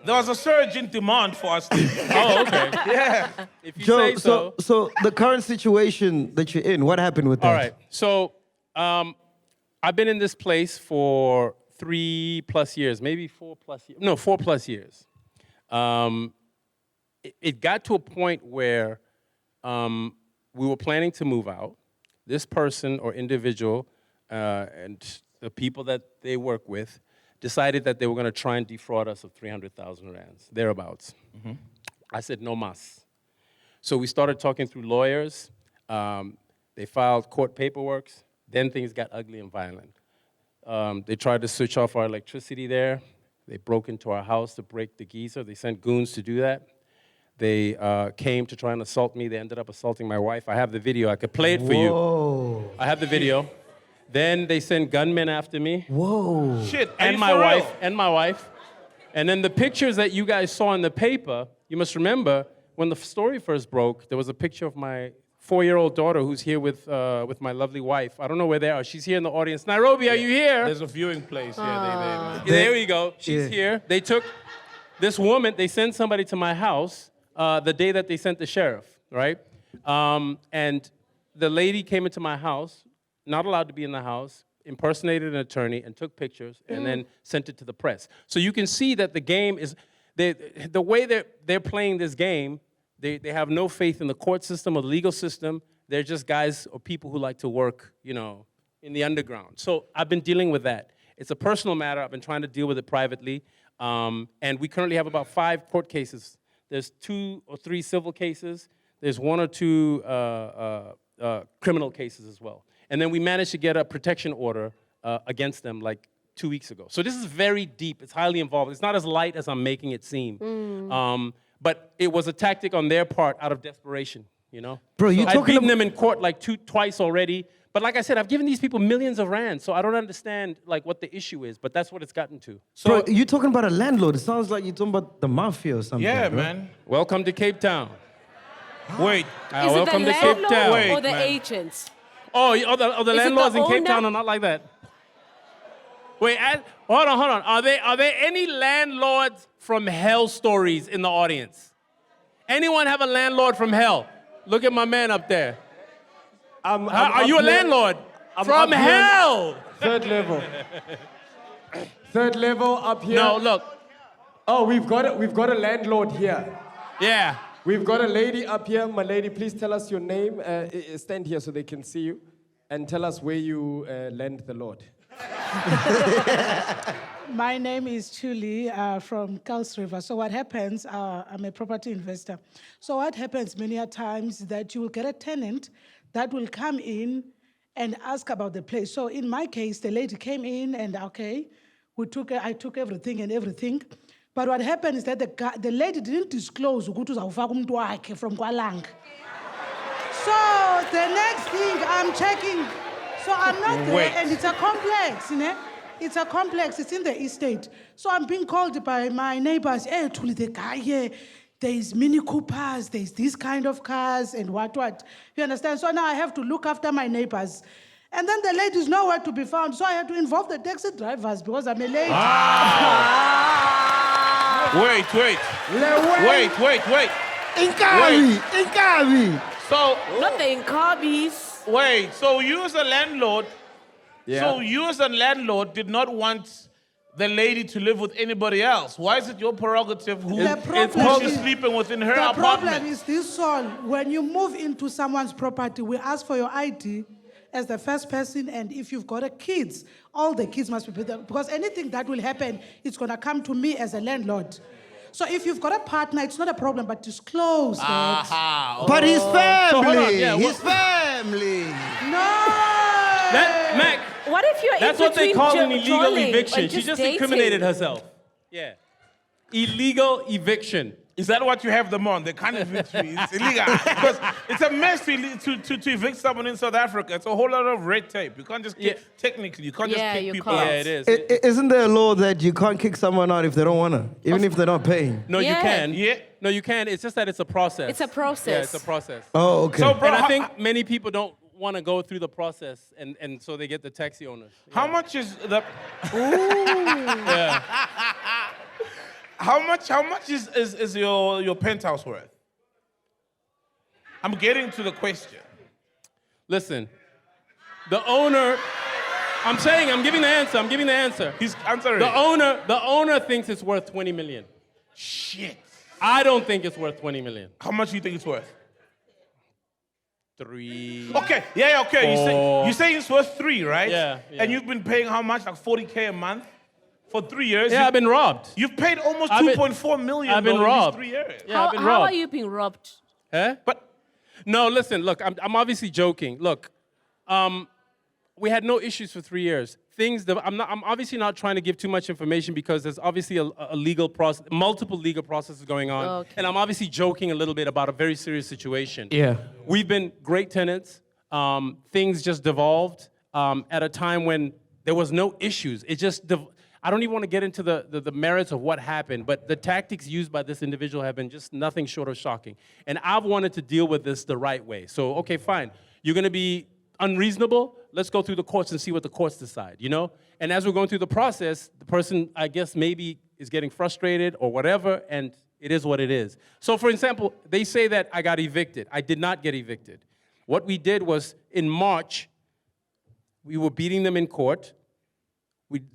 There was a surge in demand for us. Oh, okay. Yeah. If you Joe, say so. so the current situation that you're in, what happened with that? All right. So I've been in this place for 3+ years, maybe 4+ years. No, 4+ years. It got to a point where we were planning to move out. This person or individual and the people that they work with decided that they were going to try and defraud us of 300,000 rands, thereabouts. I said, no mas. So we started talking through lawyers. They filed court paperwork. Then things got ugly and violent. They tried to switch off our electricity there. They broke into our house to break the geyser. They sent goons to do that. They came to try and assault me. They ended up assaulting my wife. I have the video. I could play it for you. I have the video. Then they sent gunmen after me. Whoa. Shit, And my wife. And then the pictures that you guys saw in the paper, you must remember, when the story first broke, there was a picture of my 4-year-old daughter who's here with my lovely wife. I don't know where they are. She's here in the audience. Nairobi, are you here? There's a viewing place. Yeah, There we go. She's here. They took this woman, they sent somebody to my house the day that they sent the sheriff, right? And the lady came into my house, not allowed to be in the house, impersonated an attorney and took pictures and then sent it to the press. So you can see that the game is, the way they're playing this game, they have no faith in the court system or the legal system. They're just guys or people who like to work, in the underground. So I've been dealing with that. It's a personal matter. I've been trying to deal with it privately. And we currently have about 5 court cases. There's 2 or 3 civil cases. There's 1 or 2 criminal cases as well. And then we managed to get a protection order against them like 2 weeks ago. So this is very deep. It's highly involved. It's not as light as I'm making it seem. But it was a tactic on their part out of desperation. you know? Bro, you I've talking beaten them in court like twice already. But like I said, I've given these people millions of rands, so I don't understand like what the issue is, but that's what it's gotten to. So, Bro, you talking about a landlord. It sounds like you're talking about the mafia or something. Yeah, bro. man. Welcome to Cape Town. Wait. Is it the landlord or the agents? Oh, the Is it landlords the in Cape owner? Town are not like that. Wait, hold on. Are there any landlords from hell stories in the audience? Anyone have a landlord from hell? Look at my man up there. Are you a landlord? From hell! Third level. Third level up here. No, look. Oh, we've got a landlord here. Yeah. We've got a lady up here. My lady, please tell us your name. Stand here so they can see you. And tell us where you lend the Lord. My name is Chuli from Kals River. So what happens, I'm a property investor. So what happens many a times that you will get a tenant that will come in and ask about the place. So in my case, the lady came in and okay, I took everything. But what happened is that the lady didn't disclose ukuthi uzawufaka umuntu wakhe from Kwalang. So the next thing I'm checking, so I'm not there, and it's a complex, you know? It's a complex, it's in the estate. So I'm being called by my neighbors, hey, Tuli, the guy here, there's Mini Coopers, there's this kind of cars, and what. You understand? So now I have to look after my neighbors. And then the lady's nowhere to be found, so I had to involve the taxi drivers because I'm a lady. Wait. Inkabi. So Not the Inkabis. wait. So you as a landlord, Yeah. so you as a landlord did not want the lady to live with anybody else. Why is it your prerogative who she's sleeping within her The apartment? problem is this, Saul. When you move into someone's property, we ask for your ID as the first person, and if you've got a kids, all the kids must be there, because anything that will happen, it's going to come to me as a landlord. So if you've got a partner, it's not a problem, but disclose that. But his family. So hold on, yeah, his family. Mac, What if you're that's in what they between call an illegal jolling eviction. and She just dating? incriminated herself. Yeah. Illegal eviction. Is that what you have them on? They can't evict me. It's illegal. Because it's a mess to evict someone in South Africa. It's a whole lot of red tape. You can't just technically, you can't just kick people out. Yeah, it is. Isn't there a law that you can't kick someone out if they don't want to, even if they're not paying? No, you Yeah. can. Yeah. No, you can. It's just that it's a process. It's a process. Yeah, it's a process. Oh, okay. So, bro, And I think many people don't want to go through the process, and so they get the taxi owners. How much is the... Yeah. How much is your penthouse worth? I'm getting to the question. Listen, the owner, I'm giving the answer. He's answering. The owner thinks it's worth 20 million. Shit. I don't think it's worth 20 million. How much do you think it's worth? 3. Okay, yeah, okay. You say it's worth 3, right? Yeah. And you've been paying how much? Like 40K a month? For 3 years? Yeah, I've been robbed. You've paid almost 2.4 million I've been though, robbed. in these 3 years. Yeah, I've been How robbed. are you being robbed? Huh? But no, listen, look, I'm obviously joking. Look, we had no issues for 3 years. I'm obviously not trying to give too much information because there's obviously a legal process, multiple legal processes going on. Okay. And I'm obviously joking a little bit about a very serious situation. Yeah. We've been great tenants. Things just devolved at a time when there was no issues. It just, I don't even want to get into the merits of what happened, but the tactics used by this individual have been just nothing short of shocking. And I've wanted to deal with this the right way. So, okay, fine. You're going to be unreasonable? Let's go through the courts and see what the courts decide, you know? And as we're going through the process, the person, I guess, maybe is getting frustrated or whatever, and it is what it is. So, for example, they say that I got evicted. I did not get evicted. What we did was, in March, we were beating them in court.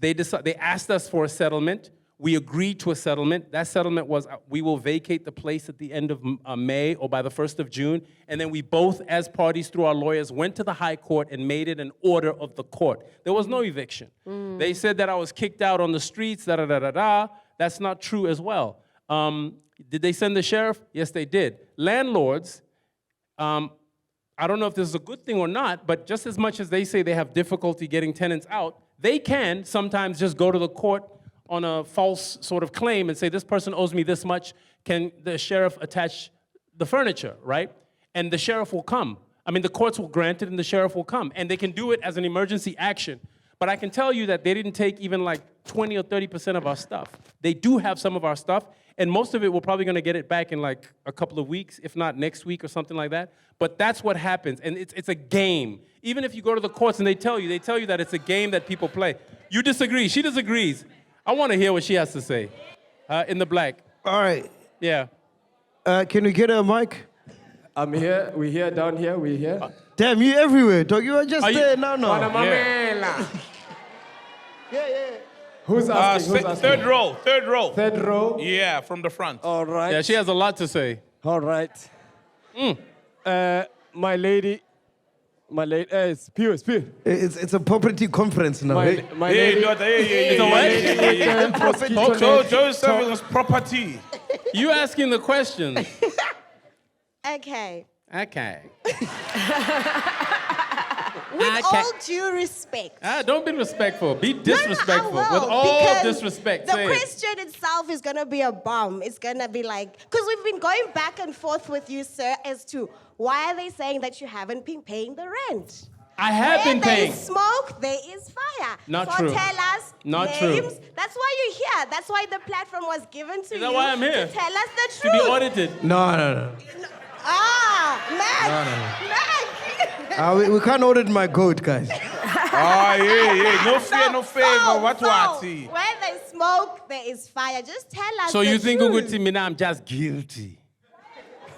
They asked us for a settlement. We agreed to a settlement. That settlement was we will vacate the place at the end of May or by the 1st of June. And then we both, as parties through our lawyers, went to the high court and made it an order of the court. There was no eviction. They said that I was kicked out on the streets, da-da-da-da-da. That's not true as well. Did they send the sheriff? Yes, they did. Landlords, I don't know if this is a good thing or not, but just as much as they say they have difficulty getting tenants out, they can sometimes just go to the court on a false sort of claim and say, this person owes me this much, can the sheriff attach the furniture, right? and the sheriff will come. I mean, the courts will grant it and the sheriff will come. And they can do it as an emergency action. But I can tell you that they didn't take even like 20 or 30% of our stuff. They do have some of our stuff, and most of it we're probably gonna get it back in like a couple of weeks, if not next week or something like that. But that's what happens, and it's a game. Even if you go to the courts and they tell you that it's a game that people play. You disagree, she disagrees. I wanna hear what she has to say. In the black. All right. Yeah. Can we get a mic? I'm here, we're here, down here, we're here. Damn, you everywhere, dog. You are just there now. Who's asking? Who's asking? Third row. Third row? Yeah, from the front. All right. Yeah, she has a lot to say. All right. My lady, it's Pew. It's a property conference now. My lady. Joe's serving us property. You asking the question. Okay. With all due respect. Don't be respectful. Be disrespectful. No, I will, with all because disrespect. The say it. question itself is going to be a bomb. It's going to be like, because we've been going back and forth with you, sir, as to why are they saying that you haven't been paying the rent? I have been paying. Where there is smoke, there is fire. Not so true. Tell us Not names. true. That's why you're here. That's why the platform was given to you. Is that why I'm here? To tell us the To truth. be audited. No. MacG. We can't audit my goat, guys. Yeah. No fear, no favor. What? Where there's smoke, there is fire. Just tell us So the you think truth. Uguti Mina, I'm just guilty?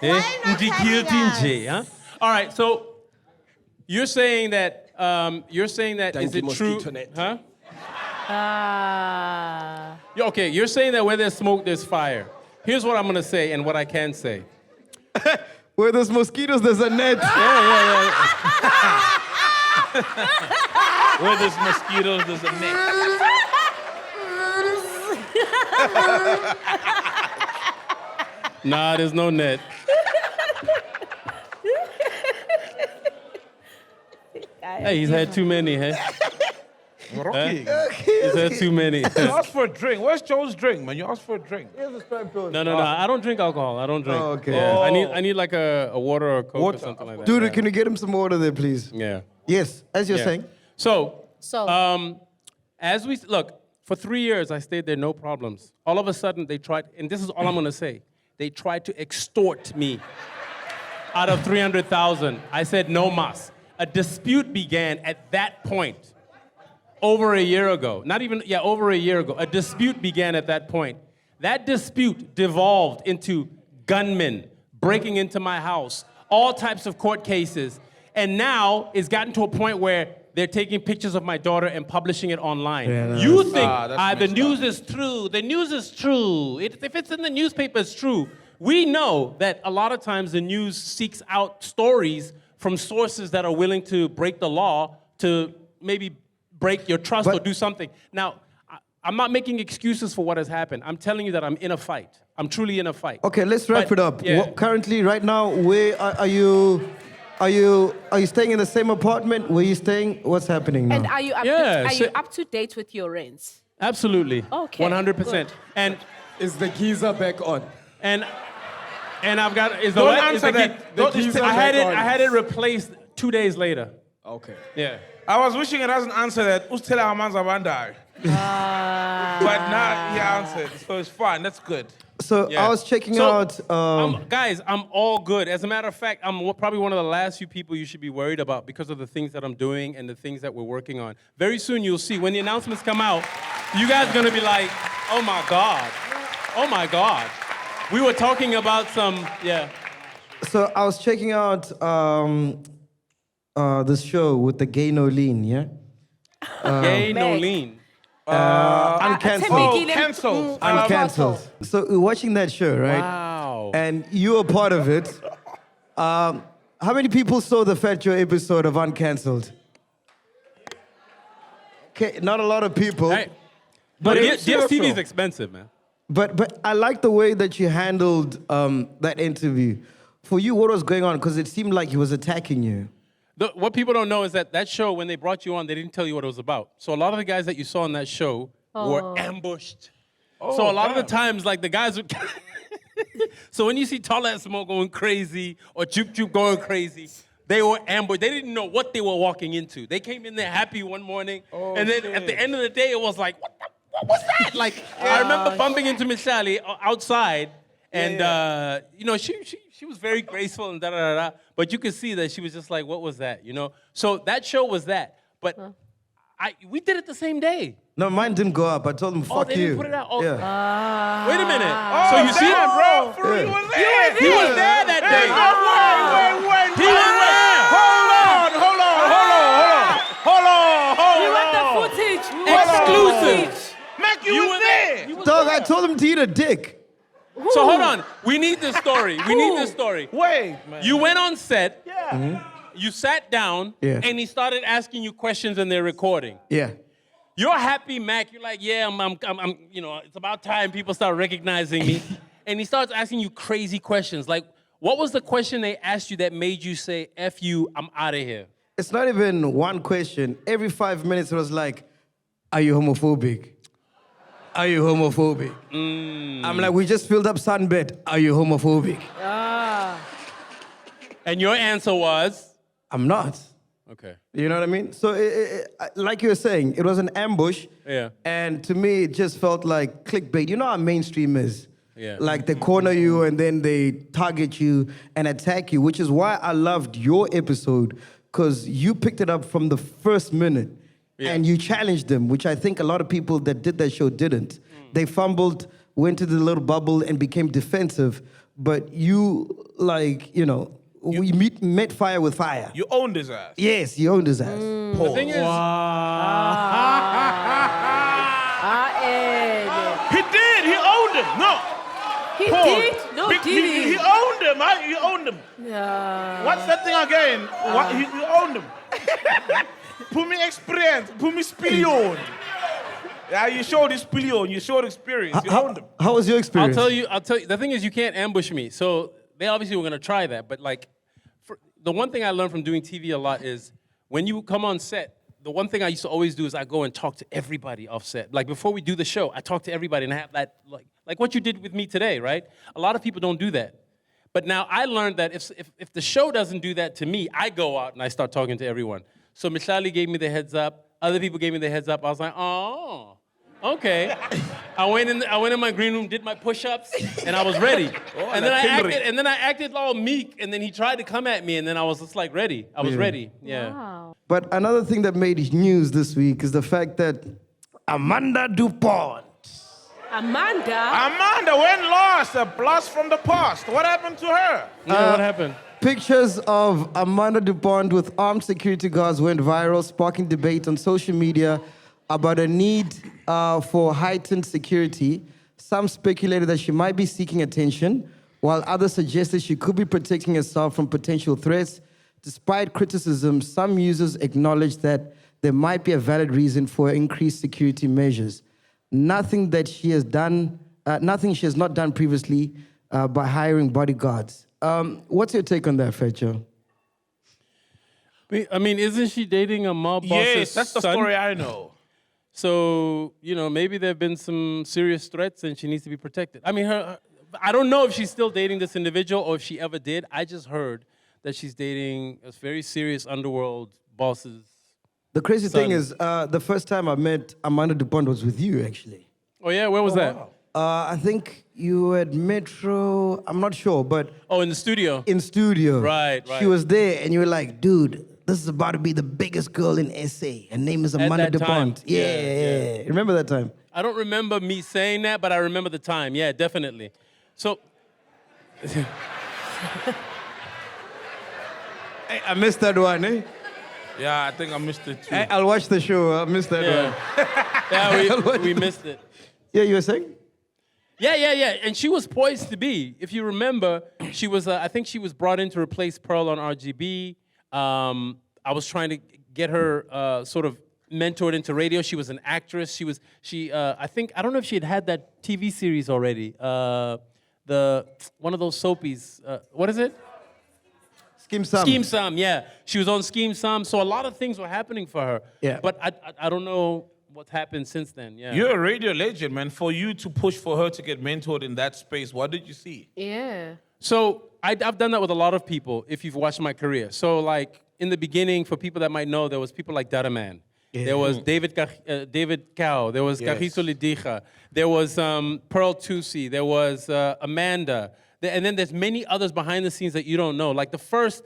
Why not Guilty telling us? nje, huh? All right, so you're saying that is it true? Huh? Okay, you're saying that where there's smoke, there's fire. Here's what I'm gonna say and what I can say. Where there's mosquitoes, there's a net. Yeah. Where there's mosquitoes, there's a net. Nah, there's no net. Hey, he's had too many, huh? Rocky. He's had too many. You asked for a drink. Where's Joe's drink, man? You asked for a drink. No. I don't drink alcohol. I don't drink. Oh, okay. Yeah, I need like a water or a Coke or something like that. Dude, Yeah. can you get him some water there, please? Yeah. Yes, as you're saying. So, as we look, for 3 years I stayed there, no problems. All of a sudden they tried, and this is all I'm gonna say, they tried to extort me out of 300,000. I said no mas. A dispute began at that point. Over a year ago. Over a year ago. A dispute began at that point. That dispute devolved into gunmen breaking into my house, all types of court cases. And now it's gotten to a point where they're taking pictures of my daughter and publishing it online. Yeah, you think the messed news is true. The news is true. If it's in the newspaper, it's true. We know that a lot of times the news seeks out stories from sources that are willing to break the law to maybe break your trust or do something. Now, I'm not making excuses for what has happened. I'm telling you that I'm in a fight. I'm truly in a fight. Okay, let's wrap it up. Yeah. Currently, right now, where are you? Are you staying in the same apartment? Where are you staying? What's happening now? And are you up, Yeah, up to date with your rents? Absolutely. Okay, 100%. good. And is the geyser back on? And I've got Don't answer that. I had it replaced 2 days later. Okay. Yeah. I was wishing it doesn't answer that. But now he answered, so it's fine. That's good. So I was checking out. Guys, I'm all good. As a matter of fact, I'm probably one of the last few people you should be worried about because of the things that I'm doing and the things that we're working on. Very soon you'll see. When the announcements come out, you guys are going to be like, oh my God. Oh my God. We were talking about some, So I was checking out this show with the Gay No Lean, yeah? Gay No Lean. Uncancelled. Cancelled. Uncancelled. So we're watching that show, right? Wow. And you were part of it. How many people saw the Phat Joe episode of Uncancelled? Okay, not a lot of people. Hey, but DSTV is expensive, man. But I like the way that you handled that interview. For you, what was going on? Because it seemed like he was attacking you. What people don't know is that show, when they brought you on, they didn't tell you what it was about. So a lot of the guys that you saw on that show were ambushed. So a lot of the times, like the guys would... So when you see Tall Ass Mo going crazy or Choop Choop going crazy, they were ambushed. They didn't know what they were walking into. They came in there happy one morning, and then at the end of the day, it was like, what was that? Like, I remember bumping into Miss Sally outside, and you know, she was very graceful and da-da-da-da, but you could see that she was just like, what was that, you know? So that show was that, but we did it the same day. No, mine didn't go up. I told them, fuck they you. didn't put it out? Oh. Yeah. Wait a minute. So you see it, bro? Yeah. You was there. He was there that day. Wait. He was there. Hold on. We want the footage. Exclusive. Mac, you was there. Dog, I told him to eat a dick. So hold on. We need this story. Wait, man. You went on set. Yeah. Mm-hmm. You sat down, and he started asking you questions, and they're recording. Yeah. You're happy, Mac. You're like, yeah, I'm you know, it's about time people start recognizing me. And he starts asking you crazy questions. Like, what was the question they asked you that made you say, F you, I'm out of here? It's not even one question. Every 5 minutes it was like, are you homophobic? Are you homophobic? I'm like, we just filled up sunbed. Are you homophobic? And your answer was? I'm not. Okay. You know what I mean? So, like you were saying, it was an ambush. Yeah. And to me, it just felt like clickbait. You know how mainstream is? Yeah. Like they corner you and then they target you and attack you, which is why I loved your episode, because you picked it up from the first minute and you challenged them, which I think a lot of people that did that show didn't. They fumbled, went to the little bubble and became defensive. But you, like, you know, we met fire with fire. You owned his ass. Yes, you owned his ass. The thing is, he did. He owned him. No. He Paul. did? No, did he? He owned him. He owned him. Yeah. What's that thing again? He owned him. Put me experience. Put me spillion. Yeah, you showed spillion. You showed experience. You owned him. How was your experience? I'll tell you. The thing is, you can't ambush me. So they obviously were going to try that. But like, the one thing I learned from doing TV a lot is when you come on set, the one thing I used to always do is I go and talk to everybody off set. Like before we do the show, I talk to everybody and I have that, like what you did with me today, right? A lot of people don't do that. But now I learned that if the show doesn't do that to me, I go out and I start talking to everyone. So Michali gave me the heads up. Other people gave me the heads up. I was like, oh, okay. I went in my green room, did my push-ups, and I was ready. And then I acted all meek, and then he tried to come at me, and then I was just like ready. I was ready. Yeah. Wow. But another thing that made news this week is the fact that Amanda DuPont. Amanda went lost. A blast from the past. What happened to her? Yeah, what happened? Pictures of Amanda DuPont with armed security guards went viral, sparking debate on social media about a need for heightened security. Some speculated that she might be seeking attention, while others suggested she could be protecting herself from potential threats. Despite criticism, some users acknowledged that there might be a valid reason for increased security measures. Nothing she has not done previously by hiring bodyguards. What's your take on that, Fetcher? I mean, isn't she dating a mob boss's Yes, that's the son? story I know. So, you know, maybe there have been some serious threats and she needs to be protected. I mean, I don't know if she's still dating this individual or if she ever did. I just heard that she's dating a very serious underworld boss's The crazy son. thing is, the first time I met Amanda DuPont was with you, actually. Oh, yeah? Where was that? Wow. I think you were at Metro, I'm not sure, but... Oh, in the studio? In studio. Right. She was there, and you were like, dude, this is about to be the biggest girl in SA. Her name is Amanda DuPont. Yeah. Remember that time? I don't remember me saying that, but I remember the time. Yeah, definitely. So... Hey, I missed that one, eh? Yeah, I think I missed it too. Hey, I'll watch the show. I missed that one. Yeah, we missed it. Yeah, you were saying? Yeah. And she was poised to be. If you remember, she was. I think she was brought in to replace Pearl on RGB. I was trying to get her sort of mentored into radio. She was an actress. I think, I don't know if she had that TV series already. One of those soapies. What is it? Scheme Sum. Scheme Sum, yeah. She was on Scheme Sum. So a lot of things were happening for her. Yeah. But I don't know what's happened since then. Yeah. You're a radio legend, man. For you to push for her to get mentored in that space, what did you see? Yeah. So I've done that with a lot of people, if you've watched my career. So like in the beginning, for people that might know, there was people like Dada Man. Yeah. There was David Cow. There was Yes. Kagiso Lidija. There was Pearl Tusi. There was Amanda. And then there's many others behind the scenes that you don't know. Like the first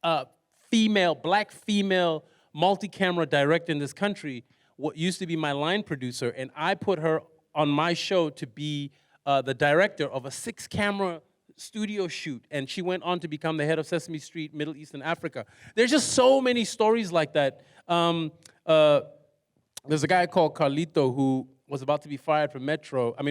black female multi-camera director in this country, what used to be my line producer, and I put her on my show to be the director of a 6-camera studio shoot, and she went on to become the head of Sesame Street, Middle East and Africa. There's just so many stories like that. There's a guy called Carlito who was about to be fired from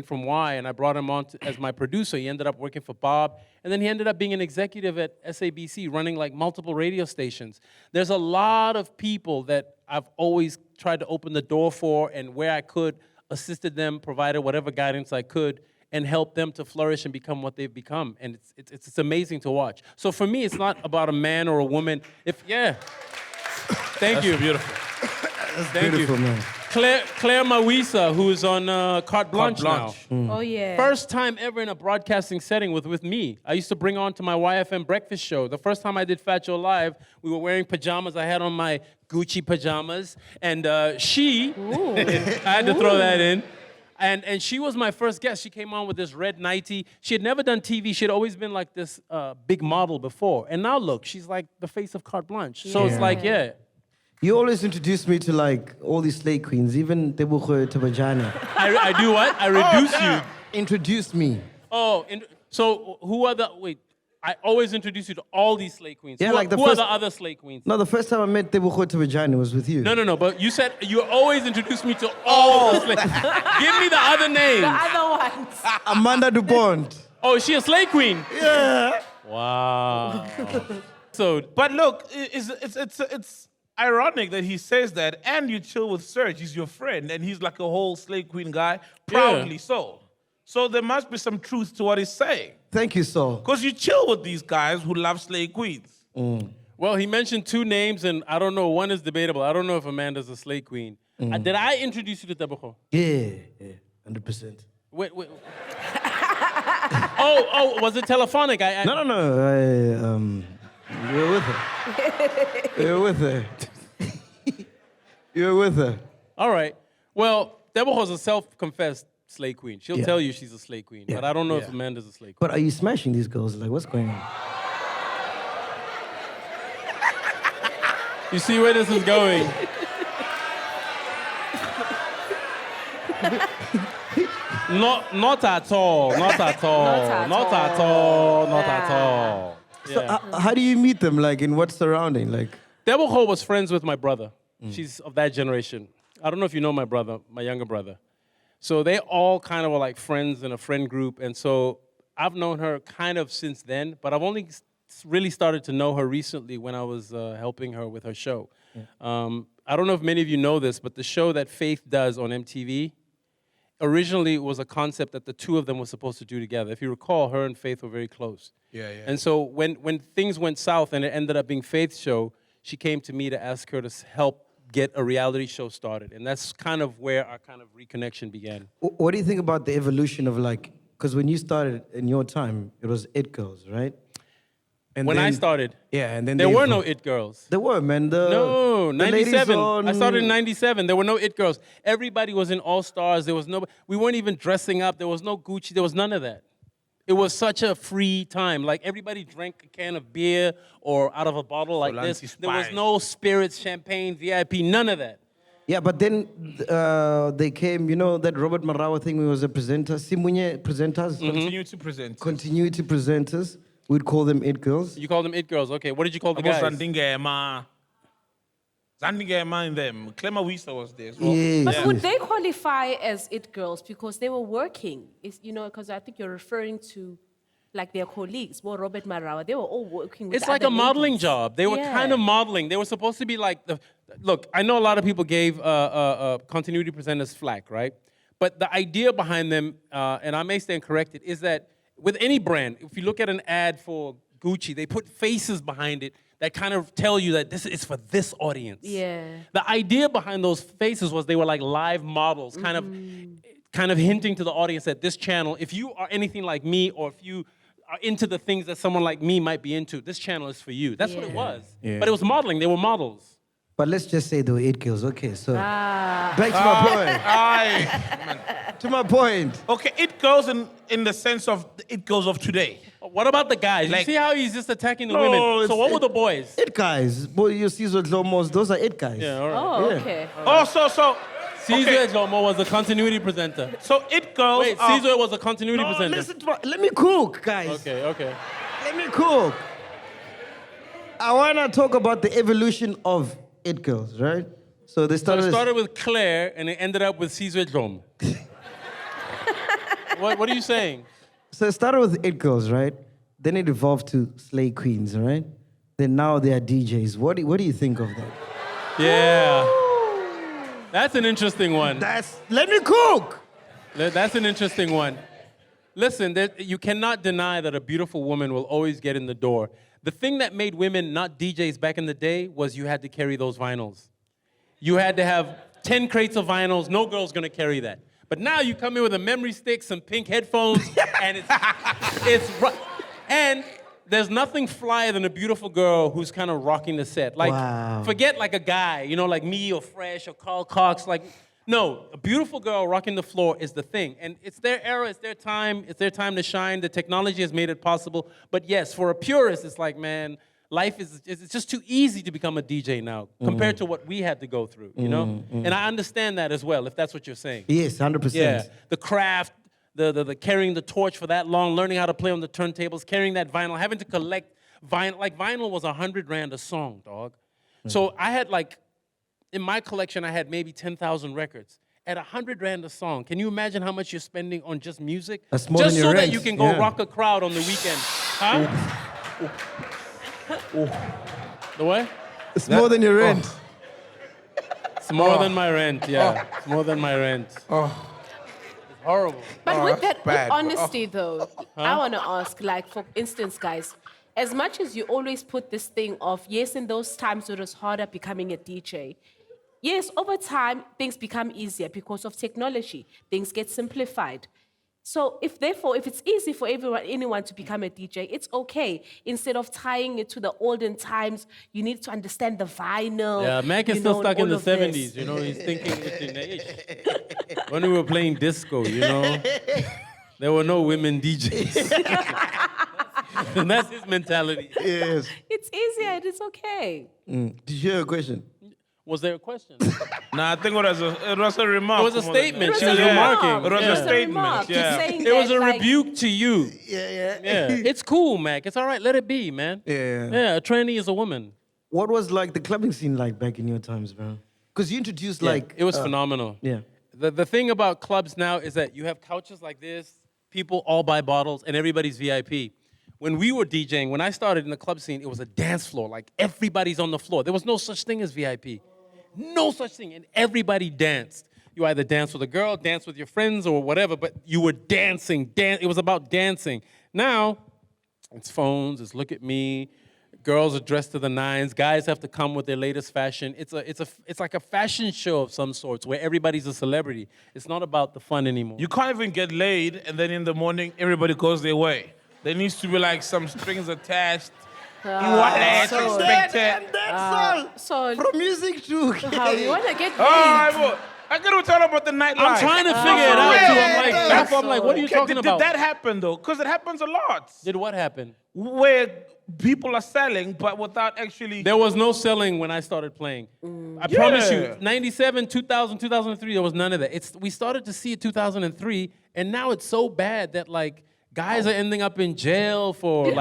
from Y, and I brought him on as my producer. He ended up working for Bob, and then he ended up being an executive at SABC, running like multiple radio stations. There's a lot of people that I've always tried to open the door for, and where I could, assisted them, provided whatever guidance I could, and helped them to flourish and become what they've become. And it's amazing to watch. So for me, it's not about a man or a woman. Thank you. Beautiful. Thank beautiful, you. man. Claire Mawisa, who's on Carte Blanche now. Oh, yeah. First time ever in a broadcasting setting with me. I used to bring on to my YFM breakfast show. The first time I did Fat Joe Live, we were wearing pajamas. I had on my Gucci pajamas. And I had to throw that in. And she was my first guest. She came on with this red nightie. She had never done TV. She had always been like this big model before. And now look, she's like the face of Carte Blanche. So it's like, yeah. You always introduce me to like all these slay queens, even Tebogo Tabajana. I do what? I reduce you. Introduce me. Oh, so who are the, I always introduce you to all these slay queens. Yeah, who like the who first- are the other slay queens? No, the first time I met Tebogo Tabajana was with you. No, but you said you always introduce me to all the slay. Give me the other names. The other ones. Amanda DuPont. Oh, is she a slay queen? Yeah. Wow. But look, it's ironic that he says that, and you chill with Serge. He's your friend, and he's like a whole slay queen guy, proudly so. So there must be some truth to what he's saying. Thank you, Saul. Because you chill with these guys who love slay queens. Well, he mentioned 2 names, and I don't know, one is debatable. I don't know if Amanda's a slay queen. Did I introduce you to Tebogo? Yeah, 100%. Wait. oh, was it telephonic? No. You were with her. You were with her. You were with her. All right. Well, Tebogo's a self-confessed slay queen. She'll Yeah. tell you she's a slay queen, but I don't know if Amanda's a slay queen. But are you smashing these girls? Like, what's going on? You see where this is going? Not at all. Not at all. Not at all. Not at all. So, how do you meet them? Like, in what surrounding? Like, Tebogo was friends with my brother. She's of that generation. I don't know if you know my brother, my younger brother. So they all kind of were like friends in a friend group. And so I've known her kind of since then, but I've only really started to know her recently when I was helping her with her show. I don't know if many of you know this, but the show that Faith does on MTV, originally it was a concept that the two of them were supposed to do together. If you recall, her and Faith were very close. Yeah. And so when things went south and it ended up being Faith's show, she came to me to ask her to help get a reality show started. And that's kind of where our kind of reconnection began. what do you think about the evolution of like, because when you started in your time, it was It Girls, right? And When I then- started, yeah, and then there they- were no It Girls. There were, man. No, the ladies 97. on- I started in 97. There were no It Girls. Everybody was in All Stars. There was no. We weren't even dressing up. There was no Gucci. There was none of that. It was such a free time. Like everybody drank a can of beer or out of a bottle like this. There was no spirits, champagne, VIP, none of that. Yeah, but then they came, you know, that Robert Marawa thing, we was a presenter, Simunye presenters. Continue to present. Continuity presenters. We'd call them It Girls. You called them It Girls. Okay, what did you call the About guys? Zandingema in them. Clema Wisa was there as well. But would they qualify as It Girls because they were working? Because I think you're referring to like their colleagues, more Robert Marawa. They were all working with It's like other a modeling ladies. job. They were kind of modeling. They were supposed to be like look, I know a lot of people gave continuity presenters flack, right? But the idea behind them, and I may stand corrected, is that with any brand, if you look at an ad for Gucci, they put faces behind it that kind of tell you that this is for this audience. Yeah. The idea behind those faces was they were like live models, kind of hinting to the audience that this channel, if you are anything like me, or if you are into the things that someone like me might be into, this channel is for you. That's what it was. Yeah. But it was modeling. They were models. But let's just say they were it girls. Okay, so Ah. back to my point. To my point. Okay, it goes in the sense of it goes of today. What about the guys? You Like- see how he's just attacking the No, women? So it's- what were the boys? It guys. Boy, you see Zodlomos, those are it guys. Yeah, all right. Oh, Yeah. okay. Oh, so Caesar okay. Jomo was a continuity presenter. So it goes. Wait, Caesar was a continuity No, presenter. listen to let me cook, guys. Okay. Let me cook. I want to talk about the evolution of it girls, right? So they So started. it started with Claire and it ended up with Caesar Jom. What are you saying? So it started with it girls, right? Then it evolved to slay queens, right? Then now they are DJs. What do you think of that? Yeah. That's an interesting one. Let me cook. That's an interesting one. Listen, you cannot deny that a beautiful woman will always get in the door. The thing that made women not DJs back in the day was you had to carry those vinyls. You had to have 10 crates of vinyls. No girl's gonna carry that. But now you come in with a memory stick, some pink headphones, and and there's nothing flyer than a beautiful girl who's kind of rocking the set. Like, Wow. forget like a guy, like me or Fresh or Carl Cox. Like, no, a beautiful girl rocking the floor is the thing. And it's their era, it's their time to shine. The technology has made it possible. But yes, for a purist, it's like, man, life it's just too easy to become a DJ now compared to what we had to go through, you know? And I understand that as well, if that's what you're saying. Yes, 100%. Yeah, the craft, the carrying the torch for that long, learning how to play on the turntables, carrying that vinyl, having to collect vinyl. Like, vinyl was 100 Rand a song, dog. So I had in my collection, I had maybe 10,000 records. At 100 Rand a song, can you imagine how much you're spending on just music? That's more just than your so that rent. you can go Yeah. rock a crowd on the weekend. Huh? The what? It's more than your rent. It's more than my rent, yeah. It's more than my rent. It's horrible. But with that, bad, with bro. honesty though, I want to ask, like, for instance, guys, as much as you always put this thing of, yes, in those times it was harder becoming a DJ, yes, over time, things become easier because of technology. Things get simplified. So if it's easy for anyone to become a DJ, it's okay. Instead of tying it to the olden times, you need to understand the vinyl. Yeah, Mac is you still know, stuck in all the of this. 70s, he's thinking it's in the age. When we were playing disco, there were no women DJs. And that's his mentality. Yes. It's easier and it's okay. Did you hear a question? Was there a question? Nah, I think it was a remark. It was a statement. It was She a was remark. remarking. It was Yeah. a statement. remark. Just Yeah. saying It was that, a like, rebuke to you. Yeah. It's cool, Mac. It's all right. Let it be, man. Yeah. A trainee is a woman. What was the clubbing scene like back in your times, bro? Because you introduced It was phenomenal. Yeah. The thing about clubs now is that you have couches like this, people all buy bottles, and everybody's VIP. When we were DJing, when I started in the club scene, it was a dance floor. Like, everybody's on the floor. There was no such thing as VIP. No such thing. And everybody danced. You either dance with a girl, dance with your friends, or whatever, but you were dancing. It was about dancing. Now, it's phones, it's look at me. Girls are dressed to the nines. Guys have to come with their latest fashion. It's like a fashion show of some sorts where everybody's a celebrity. It's not about the fun anymore. You can't even get laid, and then in the morning, everybody goes their way. There needs to be some strings attached. That's all. So From music to... how you want to get Oh, I could tell about the nightlife. I'm trying to figure it out, too. I'm like, what are you talking about? Did that happen, though? Because it happens a lot. Did what happen? Where people are selling, but without actually... There was no selling when I started playing. I promise you, 97, 2000, 2003, there was none of that. We started to see it 2003, and now it's so bad that, guys are ending up in jail for,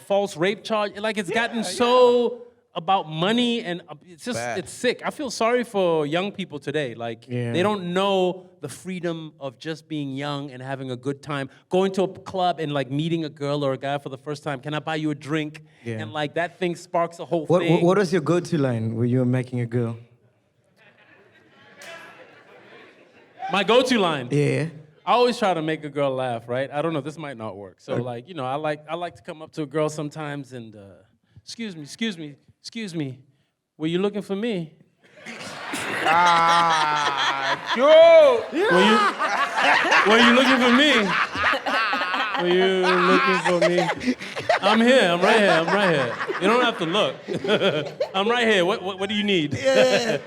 false rape charge. It's gotten so about money, and it's just, it's sick. I feel sorry for young people today. They don't know the freedom of just being young and having a good time. Going to a club and, meeting a girl or a guy for the first time. Can I buy you a drink? Yeah. And, that thing sparks a whole thing. What was your go-to line when you were making a girl? My go-to line? Yeah. I always try to make a girl laugh, right? I don't know, this might not work. So, I like to come up to a girl sometimes and excuse me. Were you looking for me? Yo! Were you looking for me? Were you looking for me? I'm here. I'm right here. You don't have to look. I'm right here. What do you need? Yeah.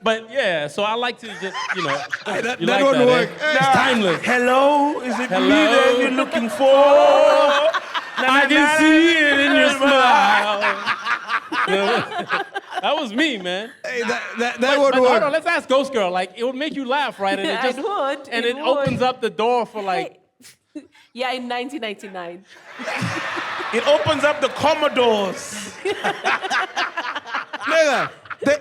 But yeah, so I like to just, that you like won't that, work. Eh? It's timeless. Hello? Is it me Hello? that you're looking for? I can see it in your smile. That was me, man. Hey, that But would hold work. on, let's ask Ghost Girl. Like, it would make you laugh, right? And It would, And it it opens would. up the door for like. Yeah, in 1999. It opens up the Commodores. Nigga,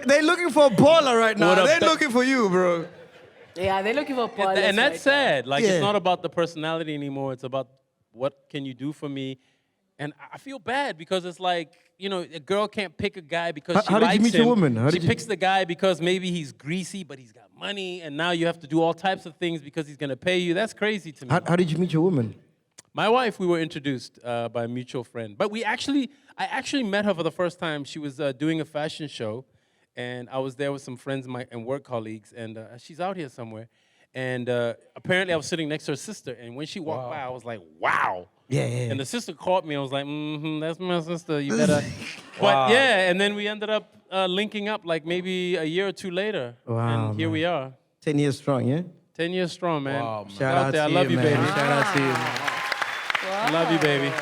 they're looking for a baller right now. What up, They're th- looking for you, bro. Yeah, they're looking for ballers. And that's right sad. Like, Yeah. it's not about the personality anymore. It's about what can you do for me. And I feel bad because it's like, a girl can't pick a guy because she How did likes you meet him. your woman? How She did you- picks the guy because maybe he's greasy, but he's got money, and now you have to do all types of things because he's gonna pay you. That's crazy to me. How did you meet your woman? My wife, we were introduced by a mutual friend. But I actually met her for the first time. She was doing a fashion show, and I was there with some friends and work colleagues, and she's out here somewhere. And apparently I was sitting next to her sister, and when she walked by, I was like, wow. Yeah. And the sister caught me. I was like, that's my sister. You better. But yeah, and then we ended up linking up like maybe a year or two later. Wow, And here man. we are. 10 years strong, yeah? 10 years strong, man. Wow, man. Shout out there. I love you, man. baby. Shout out to you. I love you, baby.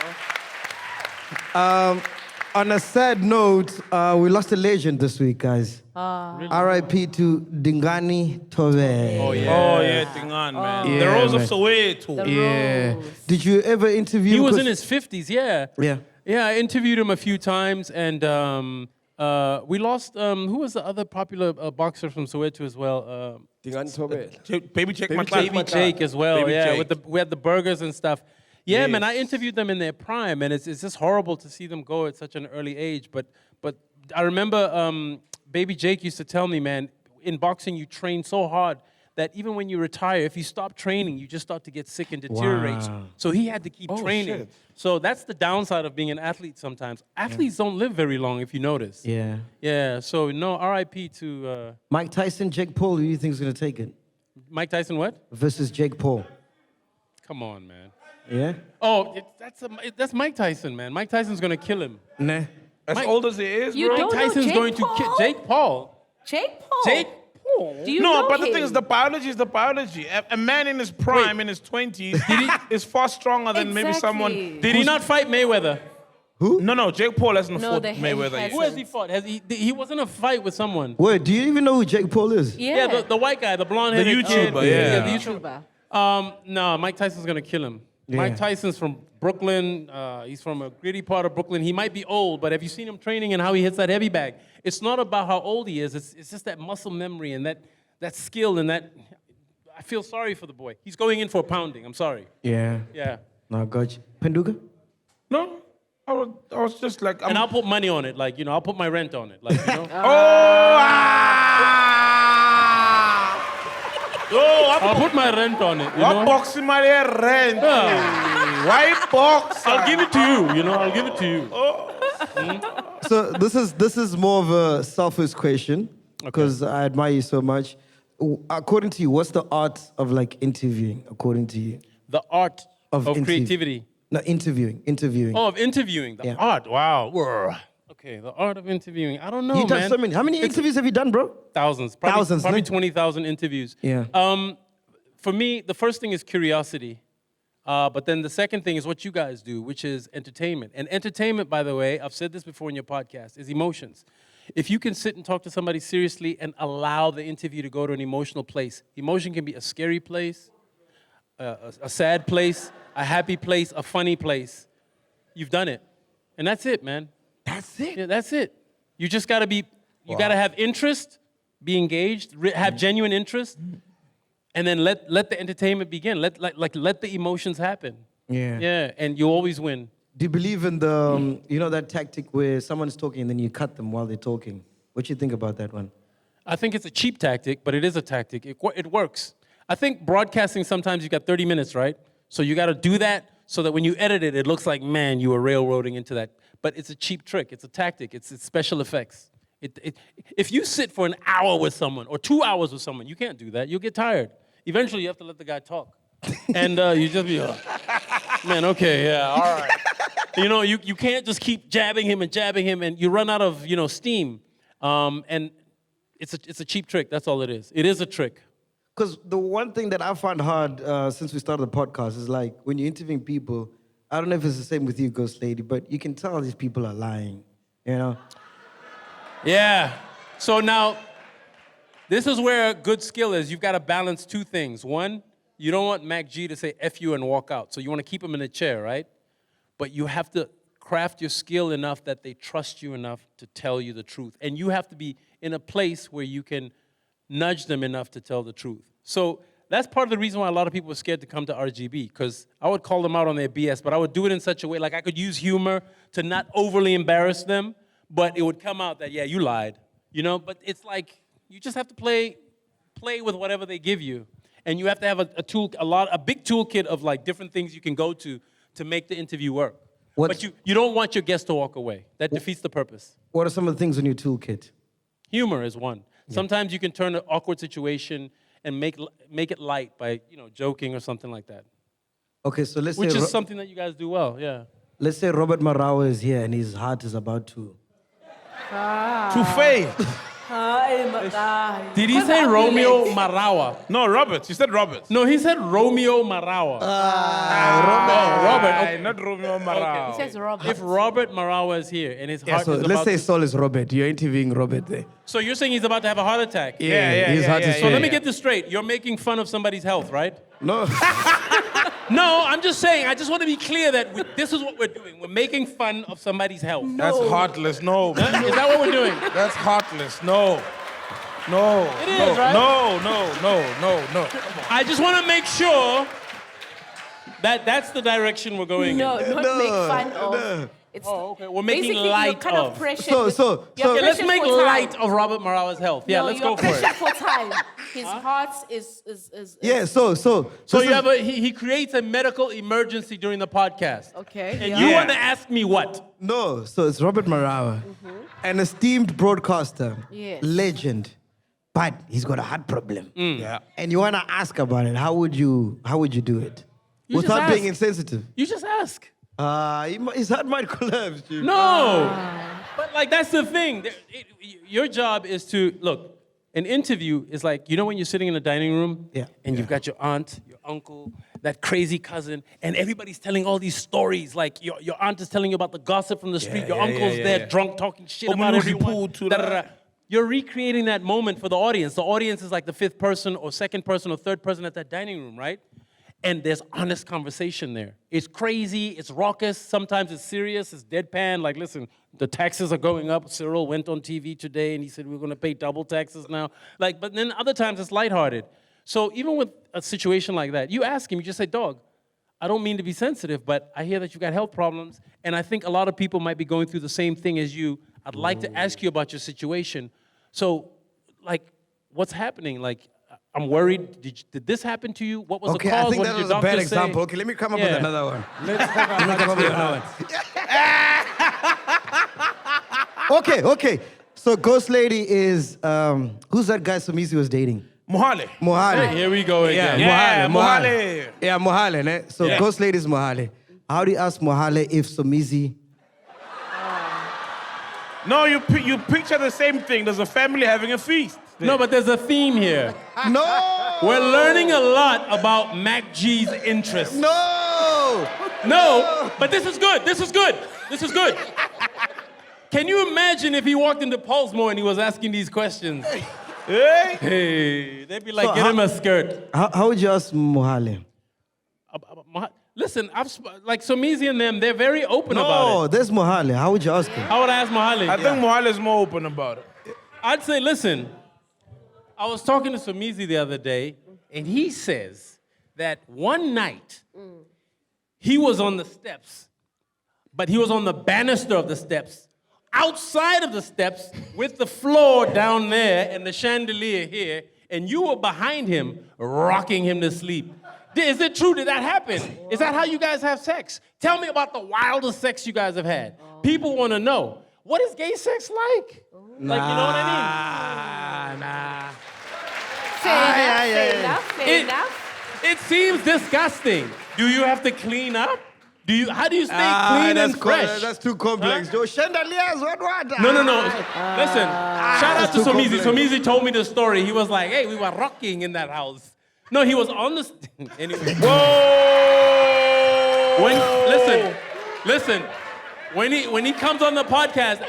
On a sad note, we lost a legend this week, guys. R.I.P. to Dingaan Thobela. Oh, yeah. Oh, yeah, Dingaan, man. Yeah, the Rose man. of Soweto. Yeah. Did you ever interview? He was 'cause- in his 50s, yeah. Yeah. Yeah, I interviewed him a few times, and we lost, who was the other popular boxer from Soweto as well? Dingaan Thobela. Baby Jake Baby Jake as well, Baby yeah. Jake. We had the burgers and stuff. Yeah, man, I Yes. interviewed them in their prime, and it's just horrible to see them go at such an early age. But I remember Baby Jake used to tell me, man, in boxing you train so hard that even when you retire, if you stop training, you just start to get sick and deteriorate. Wow. So he had to keep training. shit. So that's the downside of being an athlete sometimes. Athletes don't live very long, if you notice. Yeah. Yeah, so no, R.I.P. to Mike Tyson, Jake Paul, who do you think is going to take it? Mike Tyson what? Versus Jake Paul. Come on, man. Yeah? Oh, that's Mike Tyson, man. Mike Tyson's going to kill him. Nah. As Mike- old as he is, You bro. don't Mike know Tyson's Jake going to kill Paul? Jake Paul. Jake Paul. Jake Paul. Do you No, know but the him? thing is, the biology is the biology. A man in his prime, in his 20s, is far stronger than maybe someone. Exactly. Did he not fight Mayweather? No, Jake Paul hasn't No, fought the he Mayweather yet. hasn't. Who has he fought? He was in a fight with someone. Wait, do you even know who Jake Paul is? Yeah. the white guy, the blonde-headed The YouTuber, kid. yeah. the YouTuber. No, Mike Tyson's gonna kill him. Yeah. Mike Tyson's from Brooklyn. He's from a gritty part of Brooklyn. He might be old, but have you seen him training and how he hits that heavy bag? It's not about how old he is. It's just that muscle memory and that skill and that. I feel sorry for the boy. He's going in for a pounding. I'm sorry. Yeah. Yeah. No, got you. Penduga? No, I was just like, And I'll put money on it. Like, I'll put my rent on it. Like, I'll put my rent on it. What boxing my rent? White box. I'll give it to you. I'll give it to you. So this is more of a selfish question because I admire you so much. According to you, what's the art of like interviewing? According to you, The art of interview- creativity. No, interviewing. Oh, of interviewing. The Yeah. art. Wow. Okay, the art of interviewing. I don't know, You done man. so many. How many interviews have you done, bro? Thousands. Thousands, Probably no? 20,000 interviews. Yeah. For me, the first thing is curiosity. But then the second thing is what you guys do, which is entertainment. And entertainment, by the way, I've said this before in your podcast, is emotions. If you can sit and talk to somebody seriously and allow the interview to go to an emotional place, emotion can be a scary place, a sad place, a happy place, a funny place. You've done it. And that's it, man. That's it? Yeah, that's it. You just gotta be, you gotta have interest, be engaged, have genuine interest, and then let the entertainment begin. Let the emotions happen. Yeah. Yeah, and you always win. Do you believe in the, that tactic where someone's talking and then you cut them while they're talking? What do you think about that one? I think it's a cheap tactic, but it is a tactic. It works. I think broadcasting, sometimes you got 30 minutes, right? So you got to do that so that when you edit it, it looks like, man, you were railroading into that. but it's a cheap trick. It's a tactic. It's special effects. If you sit for an hour with someone or 2 hours with someone, you can't do that. You'll get tired. Eventually, you have to let the guy talk. And you just be, man, okay, yeah, all right. You can't just keep jabbing him, and you run out of, steam. And it's a cheap trick. That's all it is. It is a trick. Because the one thing that I find hard since we started the podcast is like when you're interviewing people, I don't know if it's the same with you, Ghost Lady, but you can tell these people are lying, Yeah. So now, this is where a good skill is. You've got to balance two things. One, you don't want MacG to say F you and walk out. So you want to keep him in a chair, right? But you have to craft your skill enough that they trust you enough to tell you the truth. And you have to be in a place where you can nudge them enough to tell the truth. So that's part of the reason why a lot of people are scared to come to RGB, because I would call them out on their BS, but I would do it in such a way, like I could use humor to not overly embarrass them, but it would come out that, yeah, you lied, But it's like, you just have to play with whatever they give you. And you have to have a big toolkit of like different things you can go to make the interview work. But you don't want your guest to walk away. That defeats the purpose. What are some of the things in your toolkit? Humor is one. Yeah. Sometimes you can turn an awkward situation and make it light by, joking or something like that. Okay, so let's say... Which is something that you guys do well, yeah. Let's say Robert Marawa is here and his heart is about to... To fail. Did he say Romeo Marawa? No, Robert. He said Robert. No, he said Romeo Marawa. Robert. Okay. Not Romeo Marawa. He says Robert. If Robert Marawa is here and his heart is about let's say Saul is Robert. You're interviewing Robert there. So you're saying he's about to have a heart attack? Yeah. So let me get this straight. You're making fun of somebody's health, right? No. No, I'm just saying, I just want to be clear that this is what we're doing. We're making fun of somebody's health. No. That's heartless, no. Is that what we're doing? That's heartless, no. No. It is, right? No. I just want to make sure that that's the direction we're going in. Not make fun of. It's okay. We're making light kind of pressure. So let's make light of Robert Marawa's health. Yeah, let's go for it. For time. His heart is. Yeah. So you have he creates a medical emergency during the podcast. Okay. And you want to ask me what? No. So it's Robert Marawa, an esteemed broadcaster, legend, but he's got a heart problem. Yeah. And you want to ask about it. How would you do it without being insensitive? You just ask. His heart might collapse, dude. No. But like that's the thing. Your job is to look. An interview is like, when you're sitting in a dining room and you've got your aunt, your uncle, that crazy cousin, and everybody's telling all these stories. Like your aunt is telling you about the gossip from the street. Your uncle's there drunk talking shit about everyone. You're recreating that moment for the audience. The audience is like the fifth person or second person or third person at that dining room, right? And there's honest conversation there. It's crazy, it's raucous, sometimes it's serious, it's deadpan. Like, listen, the taxes are going up. Cyril went on TV today and he said we're gonna pay double taxes now. But then other times it's lighthearted. So even with a situation like that, you ask him, you just say, dog, I don't mean to be sensitive, but I hear that you've got health problems, and I think a lot of people might be going through the same thing as you. I'd like to ask you about your situation. So, what's happening? I'm worried. Did this happen to you? What was the cause? I think what that did your was a doctor bad say? example. Okay, let me come up with another one. Okay. So Ghost Lady is, who's that guy Somizi was dating? Mohale. Hey, here we go again. Mohale. Yeah, Mohale. Ne? So Ghost Lady is Mohale. How do you ask Mohale if Somizi... No, you picture the same thing. There's a family having a feast. No, but there's a theme here. No! We're learning a lot about MacG's interests. No! But this is good. Can you imagine if he walked into Pulsemore and he was asking these questions? Hey, they'd be like, get him a skirt. How would you ask Mohale? Listen, Somizi and them, they're very open about it. No, there's Mohale. How would you ask him? How would I ask Mohale? I think Mohale is more open about it. I'd say, listen, I was talking to Somizi the other day, and he says that one night he was on the steps, but he was on the banister of the steps, outside of the steps with the floor down there and the chandelier here, and you were behind him, rocking him to sleep. Is it true? Did that happen? Is that how you guys have sex? Tell me about the wildest sex you guys have had. People want to know. What is gay sex like? Like, you know what I mean? Nah. Fair enough. It seems disgusting. Do you have to clean up? How do you stay clean and fresh? That's too complex. Joe, chandeliers, what? No. Listen, shout out to Somizi. Somizi told me the story. He was like, hey, we were rocking in that house. No, he was on the... Anyway. Whoa! Listen. When he comes on the podcast,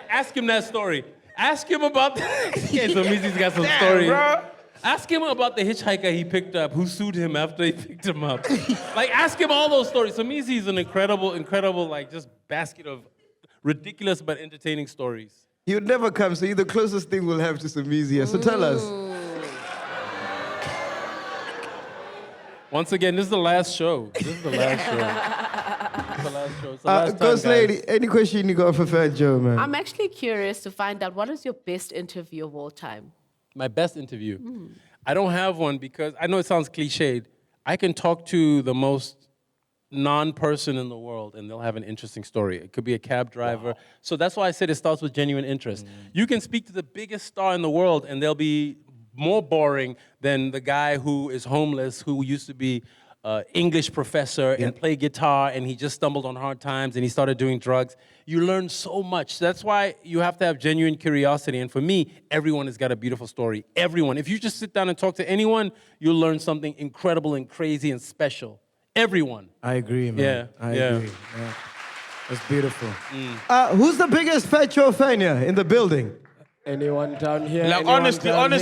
ask him that story. Ask him about... Somizi's got some stories. Bro. Ask him about the hitchhiker he picked up, who sued him after he picked him up. Like, ask him all those stories. Somizi's an incredible, like, just basket of ridiculous but entertaining stories. You'd never come, so you're the closest thing we'll have to Somizi. So tell us. Once again, this is the last show. It's the last time, Ghost Lady, any question you got for Phat Joe, man? I'm actually curious to find out, what is your best interview of all time? My best interview? I don't have one because I know it sounds cliched. I can talk to the most non-person in the world and they'll have an interesting story. It could be a cab driver. Wow. So that's why I said it starts with genuine interest. You can speak to the biggest star in the world and they'll be more boring than the guy who is homeless, who used to be English professor and play guitar, and he just stumbled on hard times and he started doing drugs. You learn so much. That's why you have to have genuine curiosity. And for me, everyone has got a beautiful story. Everyone. If you just sit down and talk to anyone, you'll learn something incredible and crazy and special. Everyone. I agree, man. I agree. Yeah. That's beautiful. Who's the biggest Phat Joe fan here in the building? Anyone down here? Like, honestly. Like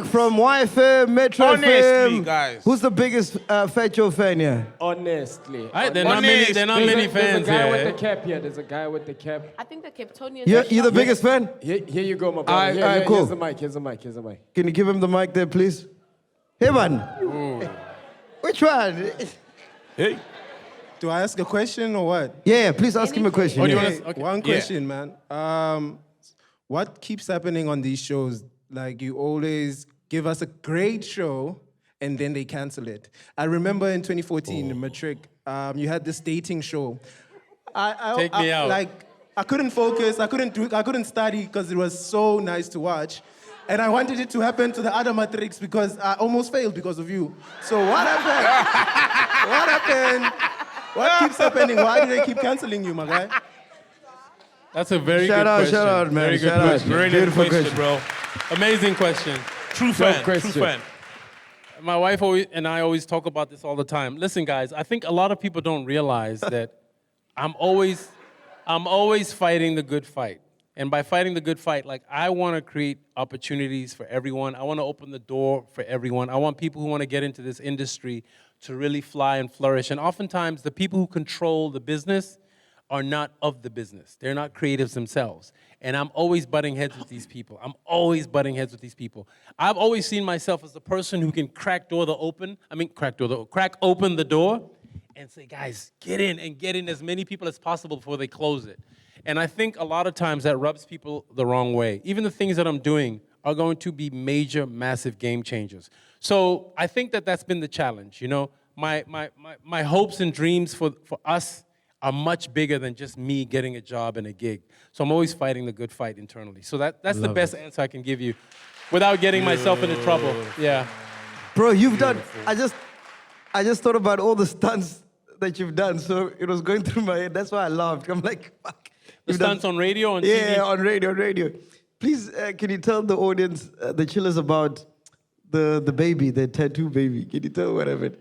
from YFM, Metro Honestly, FM. guys. Who's the biggest Phat Joe fan here? Honestly. There are not many fans There's a guy here. with the cap here. There's a guy with the cap. I think the Capetonians... You're the biggest fan? Here you go, my brother. All right, cool. Here's the mic. Can you give him the mic there, please? Hey, man. Which one? Hey. Do I ask a question or what? Yeah, please ask him a question. One question, man. What keeps happening on these shows? Like, you always give us a great show and then they cancel it. I remember in 2014, in Matric, you had this dating show. Take me out. Like, I couldn't focus, I couldn't study because it was so nice to watch. And I wanted it to happen to the other matrix because I almost failed because of you. So what happened? What happened? What keeps happening? Why do they keep canceling you, my guy? That's a very good question. Shout out, man. Very good question. Beautiful question, bro. Amazing question. True fan. My wife and I always talk about this all the time. Listen, guys, I think a lot of people don't realize that I'm always fighting the good fight. And by fighting the good fight, like, I want to create opportunities for everyone. I want to open the door for everyone. I want people who want to get into this industry to really fly and flourish. And oftentimes, the people who control the business are not of the business. They're not creatives themselves. And I'm always butting heads with these people. I've always seen myself as the person who can crack open the door and say, guys, get in as many people as possible before they close it. And I think a lot of times that rubs people the wrong way. Even the things that I'm doing are going to be major, massive game changers. So I think that's been the challenge. You know, my hopes and dreams for us are much bigger than just me getting a job and a gig. So I'm always fighting the good fight internally. So that's the best answer I can give you without getting myself into trouble. Yeah. Bro, you've done, I just thought about all the stunts that you've done. So it was going through my head. That's why I laughed. I'm like, fuck. The stunts on radio, on TV? Yeah, on radio. Please, can you tell the audience, the chillers, about the baby, the tattoo baby? Can you tell what happened?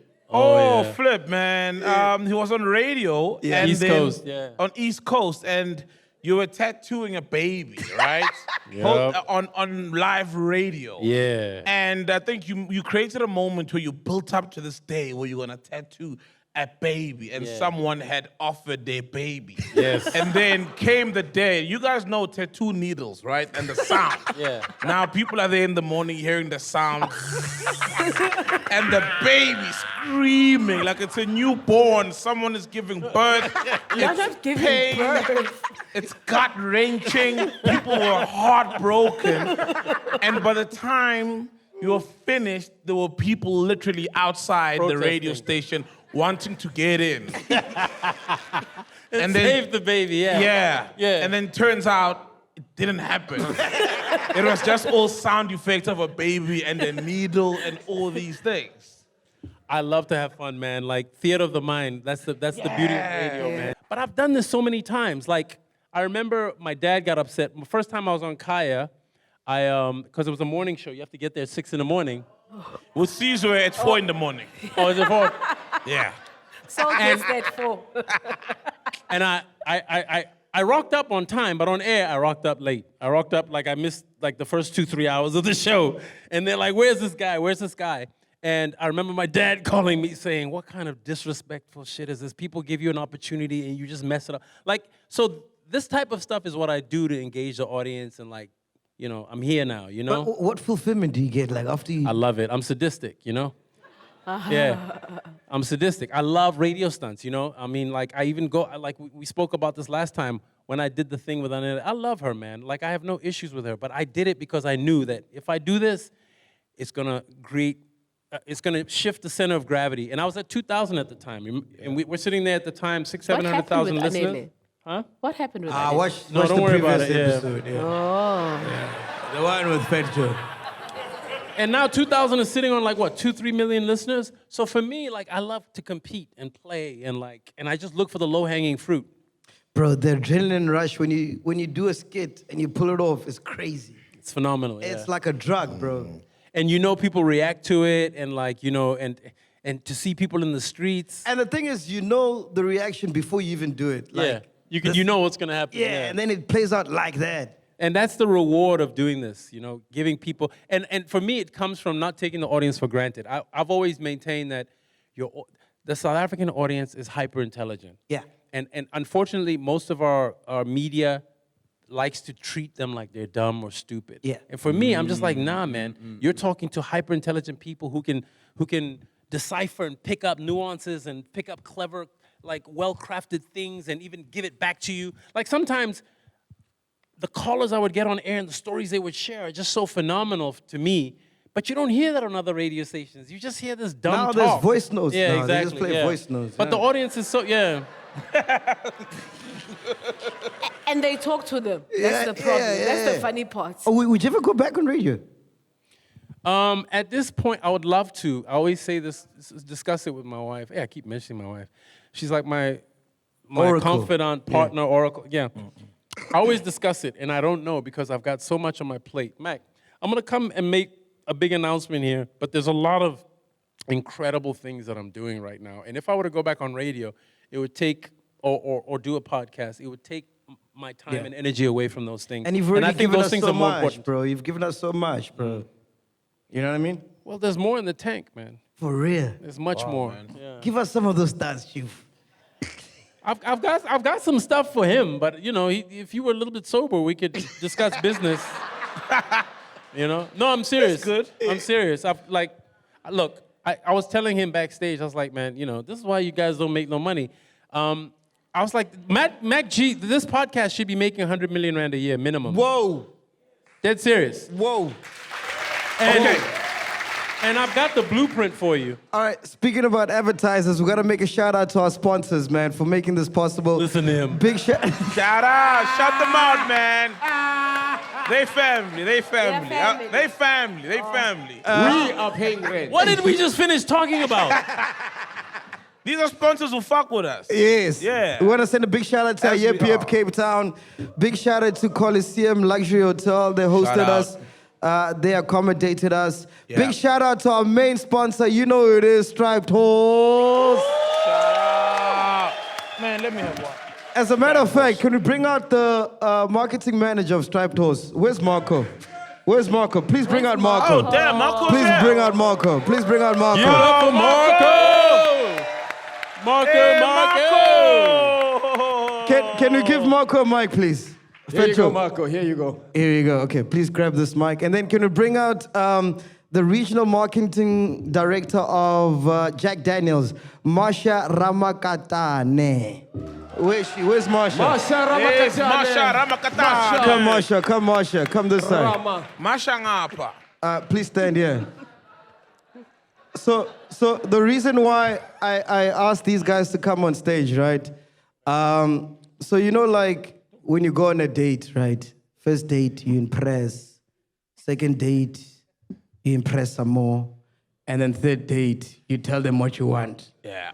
Flip, man. He was on radio. Yeah. And East Coast, yeah. On East Coast, and you were tattooing a baby, right? Yep. On live radio. Yeah. And I think you created a moment where you built up to this day where you're gonna tattoo a baby, and someone had offered their baby. Yes. And then came the day. You guys know tattoo needles, right? And the sound. Yeah. Now people are there in the morning hearing the sound. And the baby screaming like it's a newborn. Someone is giving birth. You're not giving birth. It's gut-wrenching. People were heartbroken. And by the time you were finished, there were people literally outside the radio station wanting to get in. And save the baby, yeah. And then turns out it didn't happen. It was just all sound effects of a baby and a needle and all these things. I love to have fun, man. Like theater of the mind. That's the beauty of radio, man. But I've done this so many times. Like I remember my dad got upset. The first time I was on Kaya, because it was a morning show. You have to get there at 6 a.m. With Caesar at 4 a.m. Oh, is it 4? Yeah. So gets that 4. And I rocked up on time, but on air, I rocked up late. I rocked up like I missed like the first 2-3 hours of the show. And they're like, where's this guy? Where's this guy? And I remember my dad calling me saying, what kind of disrespectful shit is this? People give you an opportunity and you just mess it up. Like, so this type of stuff is what I do to engage the audience and like, you know, I'm here now, you know? But what fulfillment do you get like after you? I love it. I'm sadistic, you know? Yeah, I'm sadistic. I love radio stunts, you know? I mean, like, I even go, like, we spoke about this last time when I did the thing with Anita. I love her, man. Like, I have no issues with her, but I did it because I knew that if I do this, it's gonna it's gonna shift the center of gravity. And I was at 2,000 at the time, and we're sitting there at the time, 700,000 listeners. Huh? What happened with Ah, watch don't the worry about previous it. episode. Yeah. Yeah. Oh. The one with Phat Joe. And now 2,000 is sitting on like what, 2-3 million listeners? So for me, like I love to compete and play and I just look for the low-hanging fruit. Bro, the adrenaline rush when you do a skit and you pull it off is crazy. It's phenomenal. It's like a drug, bro. And you know people react to it and like, you know, and to see people in the streets. And the thing is, you know the reaction before you even do it. Like, you know what's gonna happen. Yeah, and then it plays out like that. And that's the reward of doing this, you know, giving people, and for me, it comes from not taking the audience for granted. I've always maintained that the South African audience is hyper intelligent. Yeah. And unfortunately, most of our media likes to treat them like they're dumb or stupid. Yeah. And for me, I'm just like, nah, man, you're talking to hyper intelligent people who can decipher and pick up nuances and pick up clever, like well-crafted things and even give it back to you. Like sometimes the callers I would get on air and the stories they would share are just so phenomenal to me. But you don't hear that on other radio stations. You just hear this dumb talk. Now there's voice notes. Yeah, now. exactly. They just play voice notes. But the audience is so, And they talk to them. That's the problem. That's the funny part. Oh, would you ever go back on radio? At this point, I would love to. I always say this, discuss it with my wife. Yeah, I keep mentioning my wife. She's like my confidant, partner, oracle. Yeah. I always discuss it, and I don't know because I've got so much on my plate. Mac, I'm going to come and make a big announcement here, but there's a lot of incredible things that I'm doing right now. And if I were to go back on radio, it would take, or do a podcast, it would take my time and energy away from those things. And you've already I think given those us things so are more much, important. bro. You've given us so much, bro. You know what I mean? Well, there's more in the tank, man. For real. There's much more. Yeah. Give us some of those stats, Chief. I've got some stuff for him, but you know, if you were a little bit sober, we could discuss business. You know? No, I'm serious. That's good. I'm serious. Look, I was telling him backstage, I was like, man, you know, this is why you guys don't make no money. I was like, MacG, this podcast should be making 100 million rand a year minimum. Whoa. Dead serious. Whoa. And I've got the blueprint for you. All right, speaking about advertisers, we got to make a shout out to our sponsors, man, for making this possible. Listen to him. Big shout out. Shut them out, man. They family. They family. They family. They family. We are paying rent. What did we just finish talking about? These are sponsors who fuck with us. Yes. Yeah. We want to send a big shout out to As we YPF are. Cape Town. Big shout out to Coliseum Luxury Hotel. They hosted us. They accommodated us. Yeah. Big shout out to our main sponsor. You know who it is, Striped Horse. Shout out. Man, let me have one. As a matter of fact, can we bring out the marketing manager of Striped Horse? Where's Marco? Where's Marco? Please bring out Marco. Oh, damn, Marco's Please there. bring out Marco. Please bring out Marco. Give it up for Marco! Marco! Can we give Marco a mic, please? Here you go, Petro. Marco. Here you go. Here you go. Okay, please grab this mic. And then can we bring out the regional marketing director of Jack Daniels, Marsha Ramakatane. Where is she? Where's Marsha? Marsha Ramakatane. Yes, Marsha Ramakatane. Come, Marsha. Come, Marsha. Come this side. Masha ngapha. Please stand here. So the reason why I asked these guys to come on stage, right? So you know, like when you go on a date, right? First date, you impress. Second date, you impress some more. And then third date, you tell them what you want. Yeah.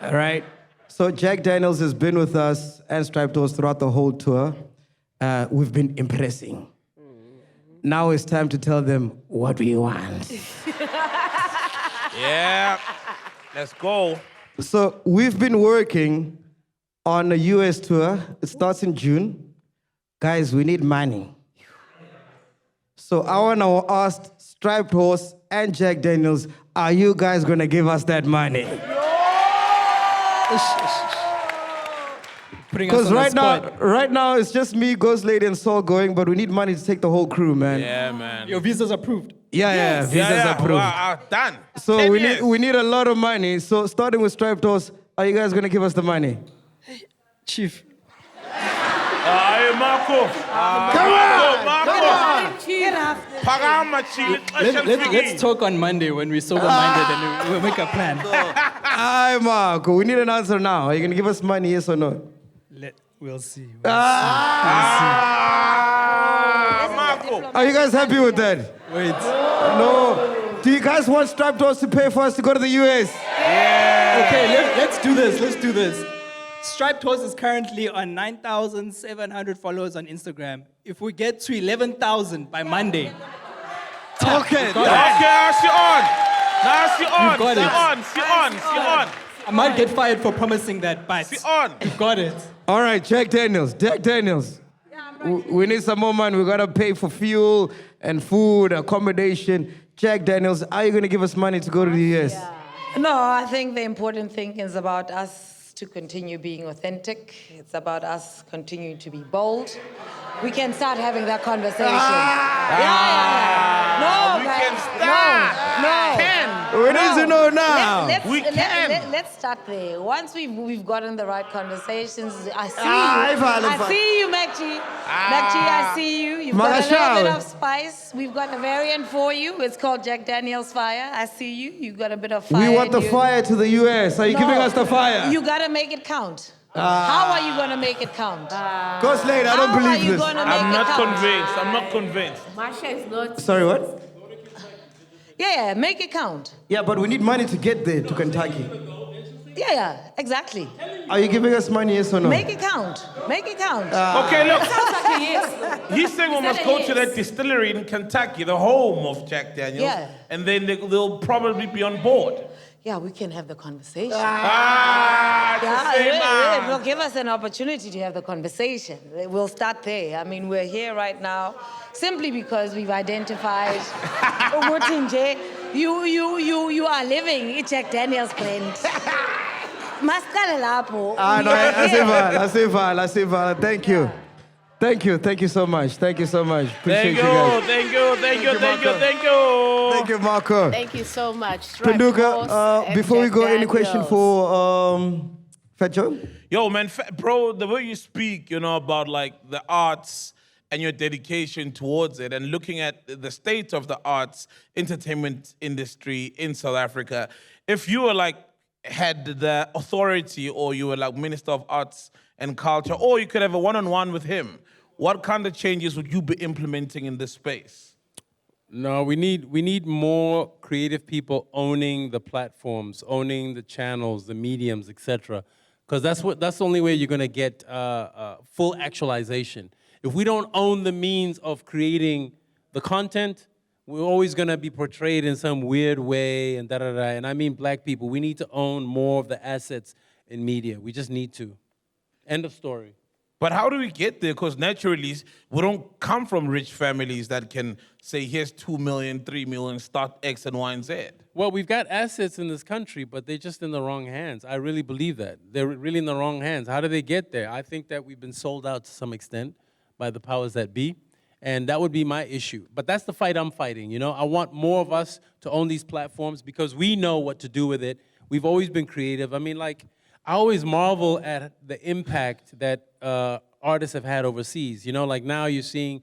All right? So Jack Daniels has been with us and Striped Toes throughout the whole tour. We've been impressing. Now it's time to tell them what we want. Yeah. Let's go. So we've been working on a US tour. It starts in June. Guys, we need money. So I want to ask Striped Horse and Jack Daniels, are you guys going to give us that money? Because right now it's just me, Ghost Lady, and Saul going, but we need money to take the whole crew, man. Yeah, man. Your visa's approved. Yeah, visas approved. Wow, done. So 10 we years. need a lot of money. So starting with Striped Horse, are you guys going to give us the money? Chief. Hey, Marco. Come on! Let's talk on Monday when we're sober-minded and we'll make a plan. Hi, Marco. We need an answer now. Are you going to give us money, yes or no? We'll see. Marco. Are you guys happy with that? Wait. No. Do you guys want Striped Horse to pay for us to go to the US? Yeah. Okay, let's do this. Let's do this. Striped Horse is currently on 9,700 followers on Instagram. If we get to 11,000 by Monday. Okay. She on. Now she on. You've got it. She on. I might get fired for promising that, but you've got it. All right, Jack Daniels. We need some more money. We got to pay for fuel and food, accommodation. Jack Daniels, are you going to give us money to go to the US? No, I think the important thing is about us to continue being authentic. It's about us continuing to be bold. We can start having that conversation. No, we guys, can start. We need to know now. Let's start there. Once we've gotten the right conversations, I see you. I see you, MacG. MacG, I see you. You've got a little bit of spice. We've got a variant for you. It's called Jack Daniels Fire. I see you. You've got a bit of fire. We want the fire to the US. Are you giving us the fire? You got to make it count. How are you going to make it count? Ghost Lady, I don't believe this. I'm not convinced. Marsha is not. Sorry, what? Yeah, make it count. Yeah, but we need money to get there to Kentucky. Yeah, exactly. Are you giving us money, yes or no? Make it count. Make it count. Okay, look. Sounds like a yes. He's saying we must go to that distillery in Kentucky, the home of Jack Daniels. Yeah. And then they'll probably be on board. Yeah, we can have the conversation. Well, give us an opportunity to have the conversation. We'll start there. I mean, we're here right now simply because we've identified you are living in Jack Daniels blend. Mascale lapo. No, thank you. Thank you so much. Appreciate you guys. Thank you, Marco. Thank you so much. Penduka, before we go, any question for Phat Joe? Yo, man, bro, the way you speak, about like the arts and your dedication towards it and looking at the state of the arts, entertainment industry in South Africa, if you were had the authority or you were like Minister of Arts and Culture, or you could have a one-on-one with him, what kind of changes would you be implementing in this space? No, we need more creative people owning the platforms, owning the channels, the mediums, etc. Because that's the only way you're going to get full actualization. If we don't own the means of creating the content, we're always going to be portrayed in some weird way and da-da-da. And I mean black people. We need to own more of the assets in media. We just need to. End of story. But how do we get there? Because naturally, we don't come from rich families that can say, here's 2 million, 3 million, start X and Y and Z. Well, we've got assets in this country, but they're just in the wrong hands. I really believe that. They're really in the wrong hands. How do they get there? I think that we've been sold out to some extent by the powers that be. And that would be my issue. But that's the fight I'm fighting, I want more of us to own these platforms because we know what to do with it. We've always been creative. I mean, I always marvel at the impact that artists have had overseas. Now you're seeing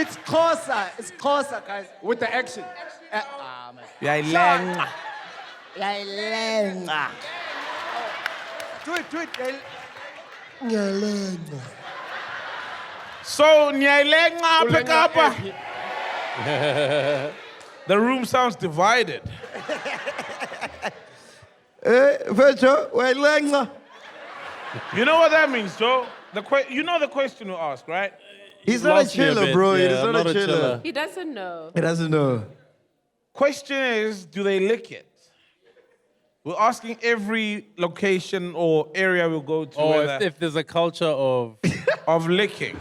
It's Xhosa. It's Xhosa, guys. With the action. Man. Yayilenga. Yayilenga. Do it. So, Nyayilenga Pekapa. The room sounds divided. Vecho, Wayilenga. You know what that means, Joe? You know the question you ask, right? He's not a chiller, bro. He's not a chiller. He doesn't know. He doesn't know. Question is, do they lick it? We're asking every location or area we'll go to. Or if there's a culture of of licking.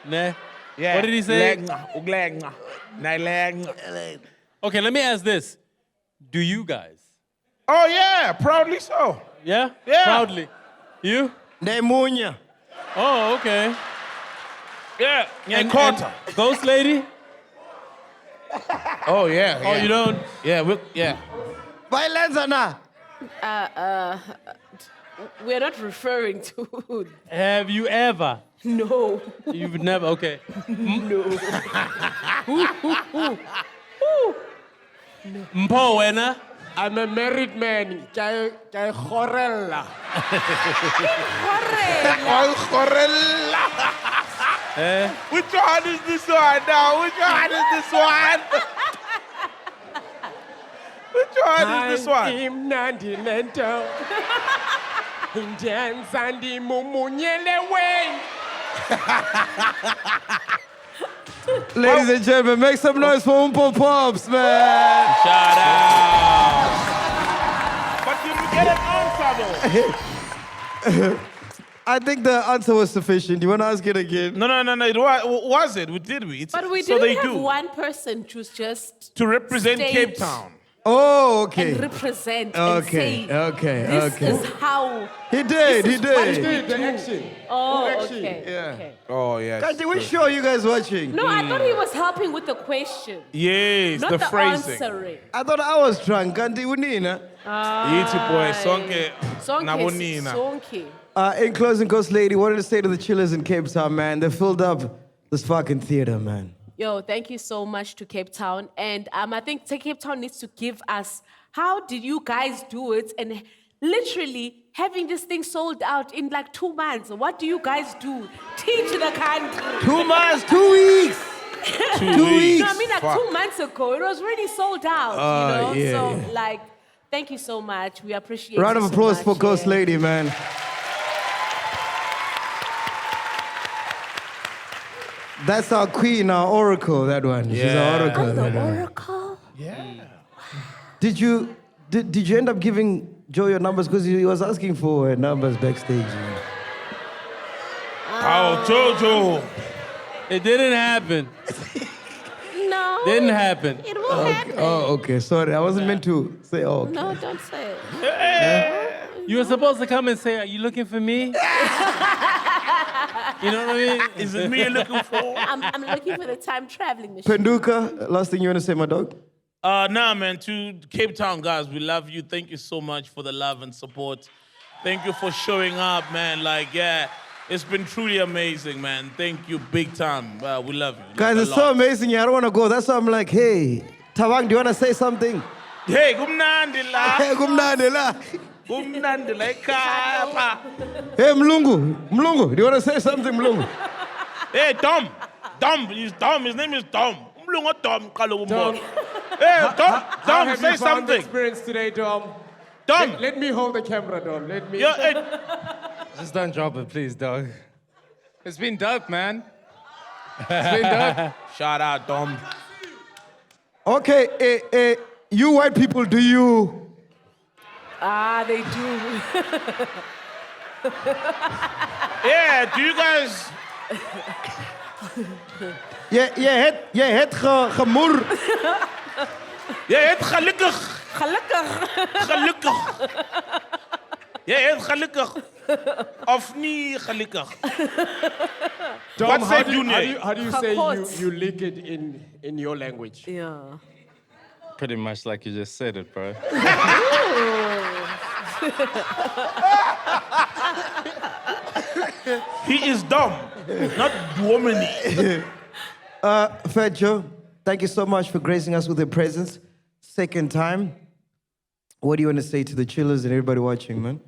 Nah. Yeah. What did he say? Okay, let me ask this. Do you guys? Oh, yeah, proudly so. Yeah? Yeah. Proudly. You? Nemunya. Oh, okay. Yeah. And Quarter. Ghost Lady? Oh, yeah. Oh, you don't? Yeah, yeah. Violence, Anna. We're not referring to. Have you ever? No. You've never? Okay. No. Mpo, wena? I'm a married man. Kaya Khorella. Which one is this one now? Which one is this one? Which one is this one? Imnandi lento. Indianza ndi mumunyele way. Ladies and gentlemen, make some noise for Umpo Pops, man. Shout out. But did we get an answer, though? I think the answer was sufficient. You want to ask it again? No. It was it? Did we? But we so didn't they have do. one person choose just To represent state Cape Town. Oh, okay. and represent and Okay, say, okay, this okay. is how. He did, this he is what did. we The do. action. Oh, Action. okay. Yeah. Okay. Oh, yes. Kanti, which show are you guys watching? No, I thought he was helping with the question. Yes, Not the the phrasing. answering. I thought I was drunk. Kanti, unina. Yithi boy, sonke nabonina. Sonke. In closing, Ghost Lady, what did it say to the chillers in Cape Town, man? They filled up this fucking theater, man. Yo, thank you so much to Cape Town. And I think Cape Town needs to give us, how did you guys do it? And literally having this thing sold out in like 2 months. What do you guys do? Teach the country. 2 months, 2 weeks. 2 weeks. No, I mean like Fuck. 2 months ago. It was already sold out, you know? Yeah, so yeah. like, thank you so much. We appreciate Round it of so applause much, for Ghost yeah. Lady, man. That's our queen, our oracle, that one. She's our oracle. I'm the that one. oracle. Yeah. Did you end up giving Joe your numbers? Because he was asking for numbers backstage. Oh, Jojo. It didn't happen. No. Didn't happen. It will happen. Oh, okay. Sorry, I wasn't meant to say. Oh, okay. No, don't say it. You were supposed to come and say, "Are you looking for me?" You know what I mean? Is it me you're looking for? I'm looking for the time traveling machine. Penduka, last thing you want to say, my dog? Nah, man, to Cape Town guys, we love you. Thank you so much for the love and support. Thank you for showing up, man. Like, yeah, it's been truly amazing, man. Thank you big time. We love you. Guys, Like, it's a so lot. amazing. I don't want to go. That's why I'm like, hey, Tawang, do you want to say something? Hey, kumnandi la. Hey, kumnandi la. Kumnandi la ekhaya pha. Hey, Mlungu, do you want to say something, Mlungu? Hey, Dom. He's Dom. His name is Dom. Umlungu Dom. Dom. Hey, Dom, How have say you found the something. experience today, Dom? Dom. Let me hold the camera, Dom. Let me. Yo, hey. Just don't drop it, please, dog. It's been dope, man. It's been dope. Shout out, Dom. Okay, you white people, do you? They do. Yeah, do you guys... Je het gemoer. Je het gelukkig. Gelukkig. Je het gelukkig. Of niet gelukkig. Dom, Wat how say do you say you lick it in your language? Yeah. Pretty much like you just said it, bro. He is dumb, not womany. Phat Joe, thank you so much for gracing us with your presence. Second time. What do you want to say to the chillers and everybody watching, man?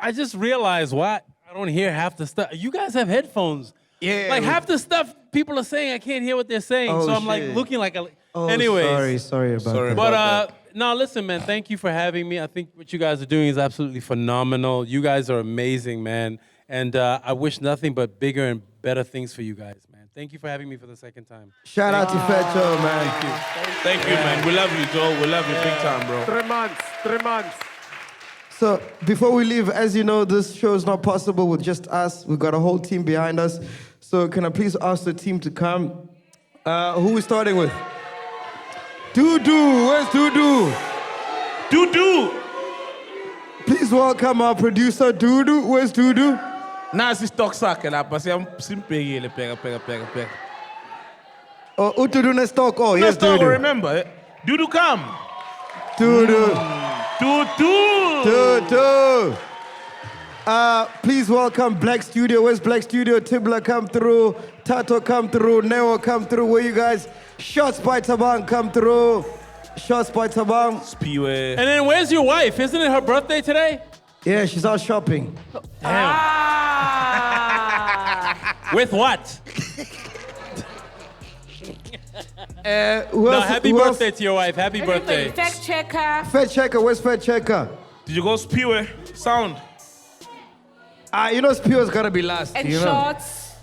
I just realized why I don't hear half the stuff. You guys have headphones. Yeah. Like half the stuff people are saying, I can't hear what they're saying. Oh, so I'm like shit. looking like a. Oh, Anyways. sorry about that. But no, listen, man. Thank you for having me. I think what you guys are doing is absolutely phenomenal. You guys are amazing, man. And I wish nothing but bigger and better things for you guys, man. Thank you for having me for the second time. Shout out to Phat Joe, man. Thank you. Thank you, man. We love you, Joe. We love you big time, bro. 3 months. So before we leave, as you know, this show is not possible with just us. We've got a whole team behind us. So can I please ask the team to come? Who are we starting with? Dudu, where's Dudu? Dudu! Please welcome our producer, Dudu. Where's Dudu? Nasi stock sack and I pass him simply pega. Oh, Utudu na stock. Oh, yes, Dudu. Dudu. Remember, Dudu come. Dudu. Dudu. Please welcome Black Studio. Where's Black Studio? Thobela come through. Tato come through. Neo come through. Where you guys? Shots by Tabang come through. Shots by Tabang. Speedway. And then where's your wife? Isn't it her birthday today? Yeah, she's out shopping. Damn. With what? Who else? Happy Who birthday else? to your wife. Happy birthday. Fact checker. Phat Checker. Where's Phat Checker? Did you go Speedway? Sound. You know Spear's gotta be last. And you know? shots.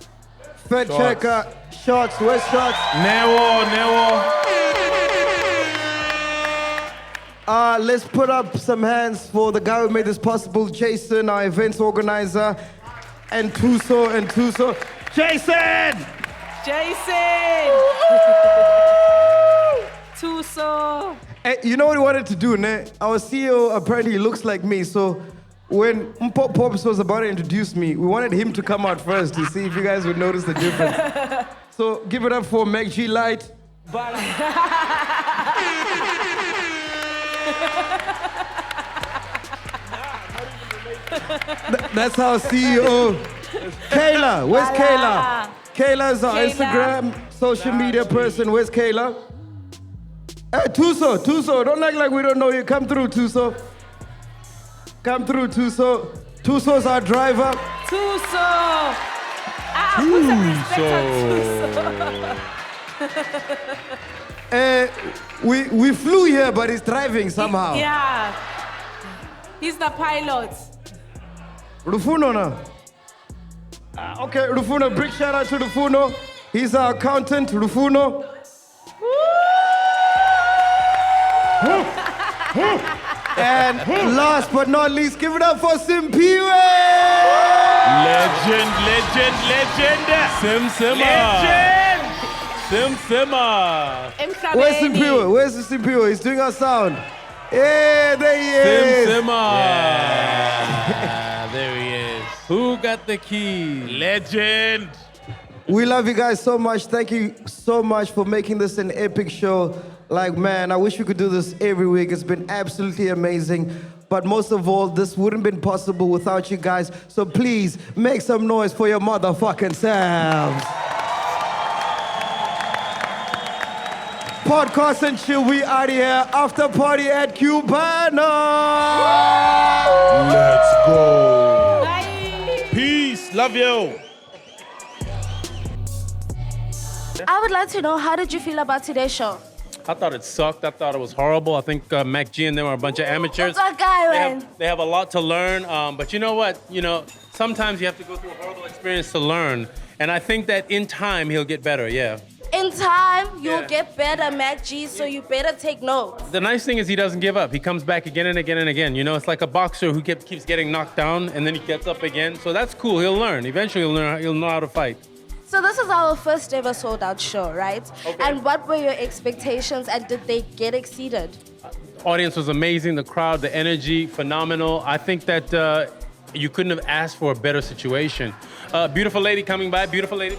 Phat Checker. Shots. Where's Shots? Newo. Let's put up some hands for the guy who made this possible, Jason, our events organizer, and Tuso. Jason! Tuso. Hey, you know what we wanted to do, ne? Our CEO apparently looks like me, so when Mpop Pops was about to introduce me, we wanted him to come out first to see if you guys would notice the difference. So give it up for MacG Light. That's our CEO. Kayla, where's Kayla? Kayla's our Instagram social media person. Where's Kayla? Hey, Tuso, don't act like we don't know you. Come through, Tuso. Come through, Tuso. Tuso's our driver. Tuso. Put some respect on Tuso. We flew here, but he's driving somehow. Yeah. He's the pilot. Rufuno now. Okay, Rufuno, big shout out to Rufuno. He's our accountant, Rufuno. And last but not least, give it up for Simpiwe! Legend. Simsima. Where's the Simpiwe? He's doing our sound. Yeah, there he is. Simsima. Yeah, there he is. Who got the key? Legend. We love you guys so much. Thank you so much for making this an epic show. Like, man, I wish we could do this every week. It's been absolutely amazing. But most of all, this wouldn't have been possible without you guys. So please, make some noise for your motherfucking selves. Podcast and chill, we out here. After party at Cubana. Let's go. Bye. Peace. Love you. I would like to know, how did you feel about today's show? I thought it sucked. I thought it was horrible. I think MacG and them are a bunch of amateurs. What's that guy, man? They have a lot to learn. But you know what? Sometimes you have to go through a horrible experience to learn. And I think that in time, he'll get better, yeah. In time, you'll get better, MacG, so you better take notes. The nice thing is he doesn't give up. He comes back again and again and again. It's like a boxer who keeps getting knocked down, and then he gets up again. So that's cool. He'll learn. Eventually, he'll know how to fight. So this is our first ever sold out show, right? Okay. And what were your expectations, and did they get exceeded? Audience was amazing. The crowd, the energy, phenomenal. I think that you couldn't have asked for a better situation. Beautiful lady coming by. Beautiful lady.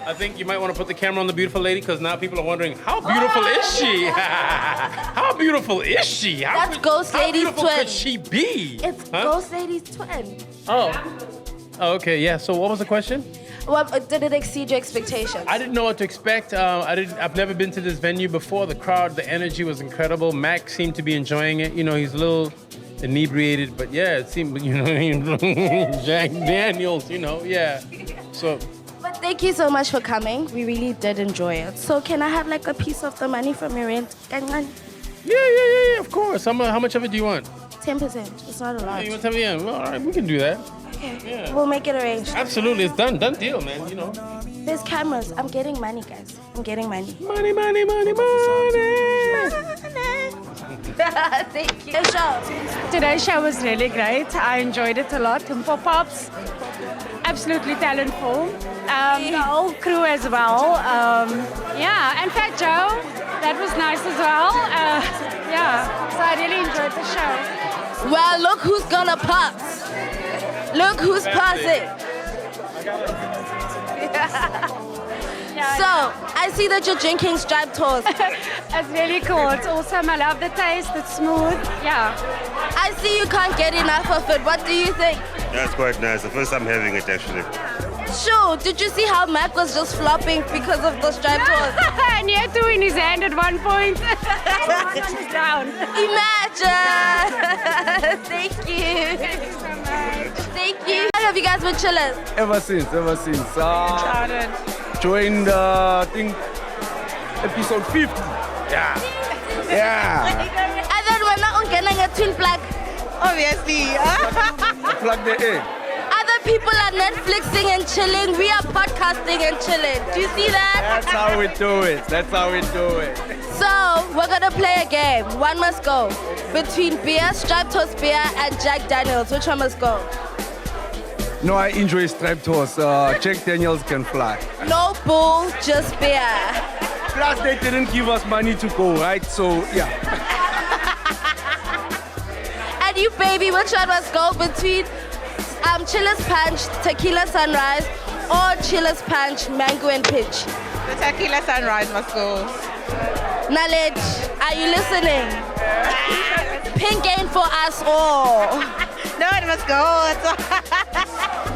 I think you might want to put the camera on the beautiful lady, because now people are wondering, how beautiful is she? How beautiful is she? That's Ghost Lady's twin. How beautiful could she be? It's Ghost Lady's twin. Oh. Oh, okay, yeah. So what was the question? Did it exceed your expectations? I didn't know what to expect. I've never been to this venue before. The crowd, the energy was incredible. Mac seemed to be enjoying it. You know, he's a little inebriated, but yeah, it seemed, you know, Jack Daniels, you know, yeah. So. But thank you so much for coming. We really did enjoy it. So can I have like a piece of the money from your rent? Yeah, of course. How much of it do you want? 10%. It's not a lot. You want 10%? Yeah, well, all right, we can do that. Okay. Yeah. We'll make it arranged. Absolutely, it's done deal, man, you know. There's cameras. I'm getting money, guys. I'm getting money. Money. Thank you. Today's show was really great. I enjoyed it a lot. And for Pops, absolutely talentful. The whole crew as well. Yeah, and Fat Joe, that was nice as well. Yeah, so I really enjoyed the show. Well, look who's gonna pass. Look who's passing. So, I see that you're drinking striped toast. It's really cool. It's awesome. I love the taste. It's smooth. Yeah. I see you can't get enough of it. What do you think? That's quite nice. The first time having it, actually. Sure. Did you see how Mac was just flopping because of the striped toast? And he had two in his hand at one point. Down. Imagine. Thank you. Thank you so much. Thank you. How have you guys been chilling? Ever since. Joined, I think, episode 50. Yeah. And then we're not getting a twin plug. Obviously. Plug the egg. Other people are Netflixing and chilling. We are podcasting and chilling. Do you see that? That's how we do it. So, we're going to play a game. One must go. Between beer, striped toast beer, and Jack Daniels. Which one must go? No, I enjoy striped toast. Jack Daniels can fly. No bull, just beer. Plus, they didn't give us money to go, right? So, yeah. And you, baby, which one must go between Chiller's Punch, Tequila Sunrise, or Chiller's Punch, Mango and Pitch? The Tequila Sunrise must go. Knowledge, are you listening? Pink gain for us all. No, it must go.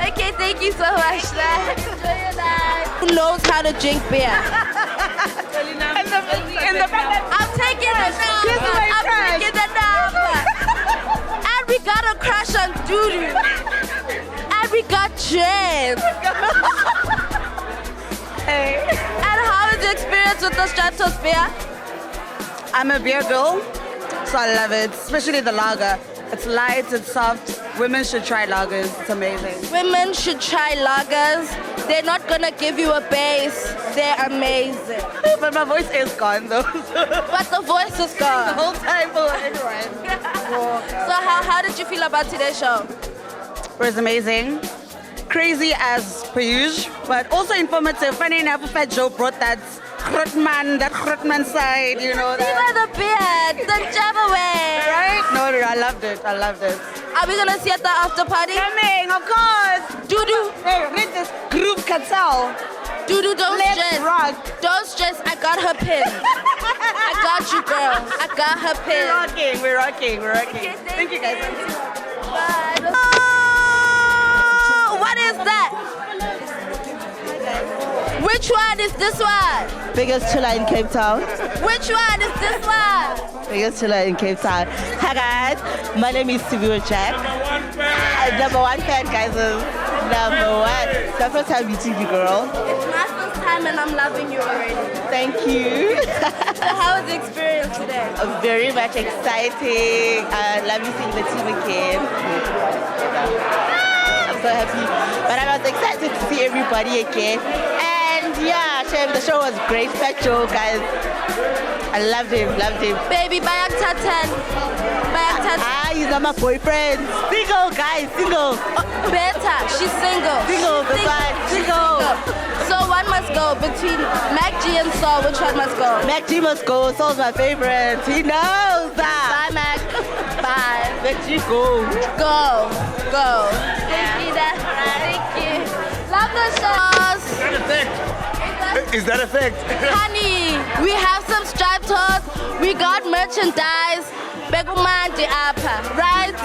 Okay, thank you so much. Enjoy your night. Who knows how to drink beer? I'm taking it now. I'm taking it now. And we got a crush on Dudu. And we got James. Hey. And how is the experience with the striped toast beer? I'm a beer girl, so I love it, especially the lager. It's light, it's soft. Women should try lagers. It's amazing. Women should try lagers. They're not gonna give you a base. They're amazing. But my voice is gone though. But the voice is gone. The whole time for everyone. So how did you feel about today's show? It was amazing. Crazy as per usual, but also informative. Funny enough, Fat Joe brought that Grootman side, you know. Even the beard, the jab away. Right? No, I loved it. Are we gonna see at the after party? Coming, of course. Dudu. Hey, read this group cartel. Dudu, don't stress. Rock. Don't stress. I got her pin. I got you, girl. I got her pin. We're rocking. Okay, thank you guys. Bye. Oh, what is that? Which one is this one? Biggest chiller in Cape Town. Which one is this one? Biggest chiller in Cape Town. Hi guys, my name is Thobela Jack. Number one fan, guys. Number one. It's the first time meeting you, girl. It's my first time and I'm loving you already. Thank you. So how was the experience today? Very much exciting. I love you seeing the team again. I'm so happy. But I was excited to see everybody again. Yeah, Shem, the show was great. Fat Joe, guys. I loved him. Baby, Bayak Tatan. He's not my boyfriend. Single, guys, single. Better, she's single. Single. So one must go between MacG and Saul. Which one must go? MacG must go. Saul's my favorite. He knows that. Bye, Mac. Bye. MacG, go. Go. Thank you, Dad. Thank you. Love the shows. Is that a fact? Honey, we have some striped toast. We got merchandise. bekumandi apha, right?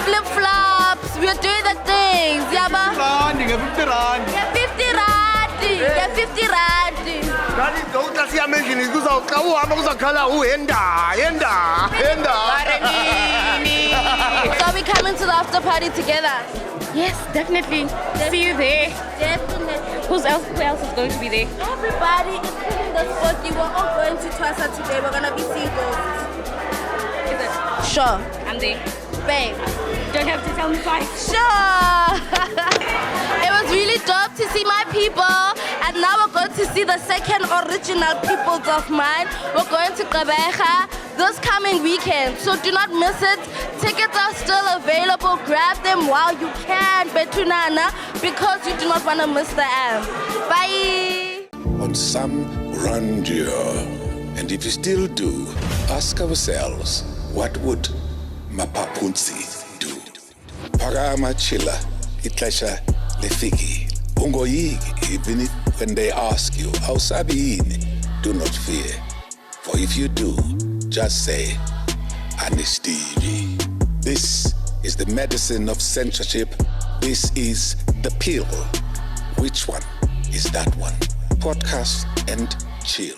Flip-flops, we're doing the things, yaba? Get 50 rand. Get 50 rand. So we coming to the after party together? Yes, definitely. See you there. Definitely. Who else is going to be there? Everybody, including the sporty, we're all going to Twasa today. We're gonna be seeing ghosts. Is it? Sure. I'm there. Babe. Don't have to tell me twice. Sure. It was really dope to see my people. And now we're going to see the second original peoples of mine. We're going to Gqeberha this coming weekend. So do not miss it. Tickets are still available. Grab them while you can, Betunana, because you do not want to miss the amp. Bye. On some grandeur. And if you still do, ask ourselves, what would Mapapunzi do? Parama chila, itlasha lefiki. Ungoyigi, even if when they ask you, how sabini, do not fear. For if you do, just say, Anistivi. This is the medicine of censorship. This is the pill. Which one is that one? Podcast and chill.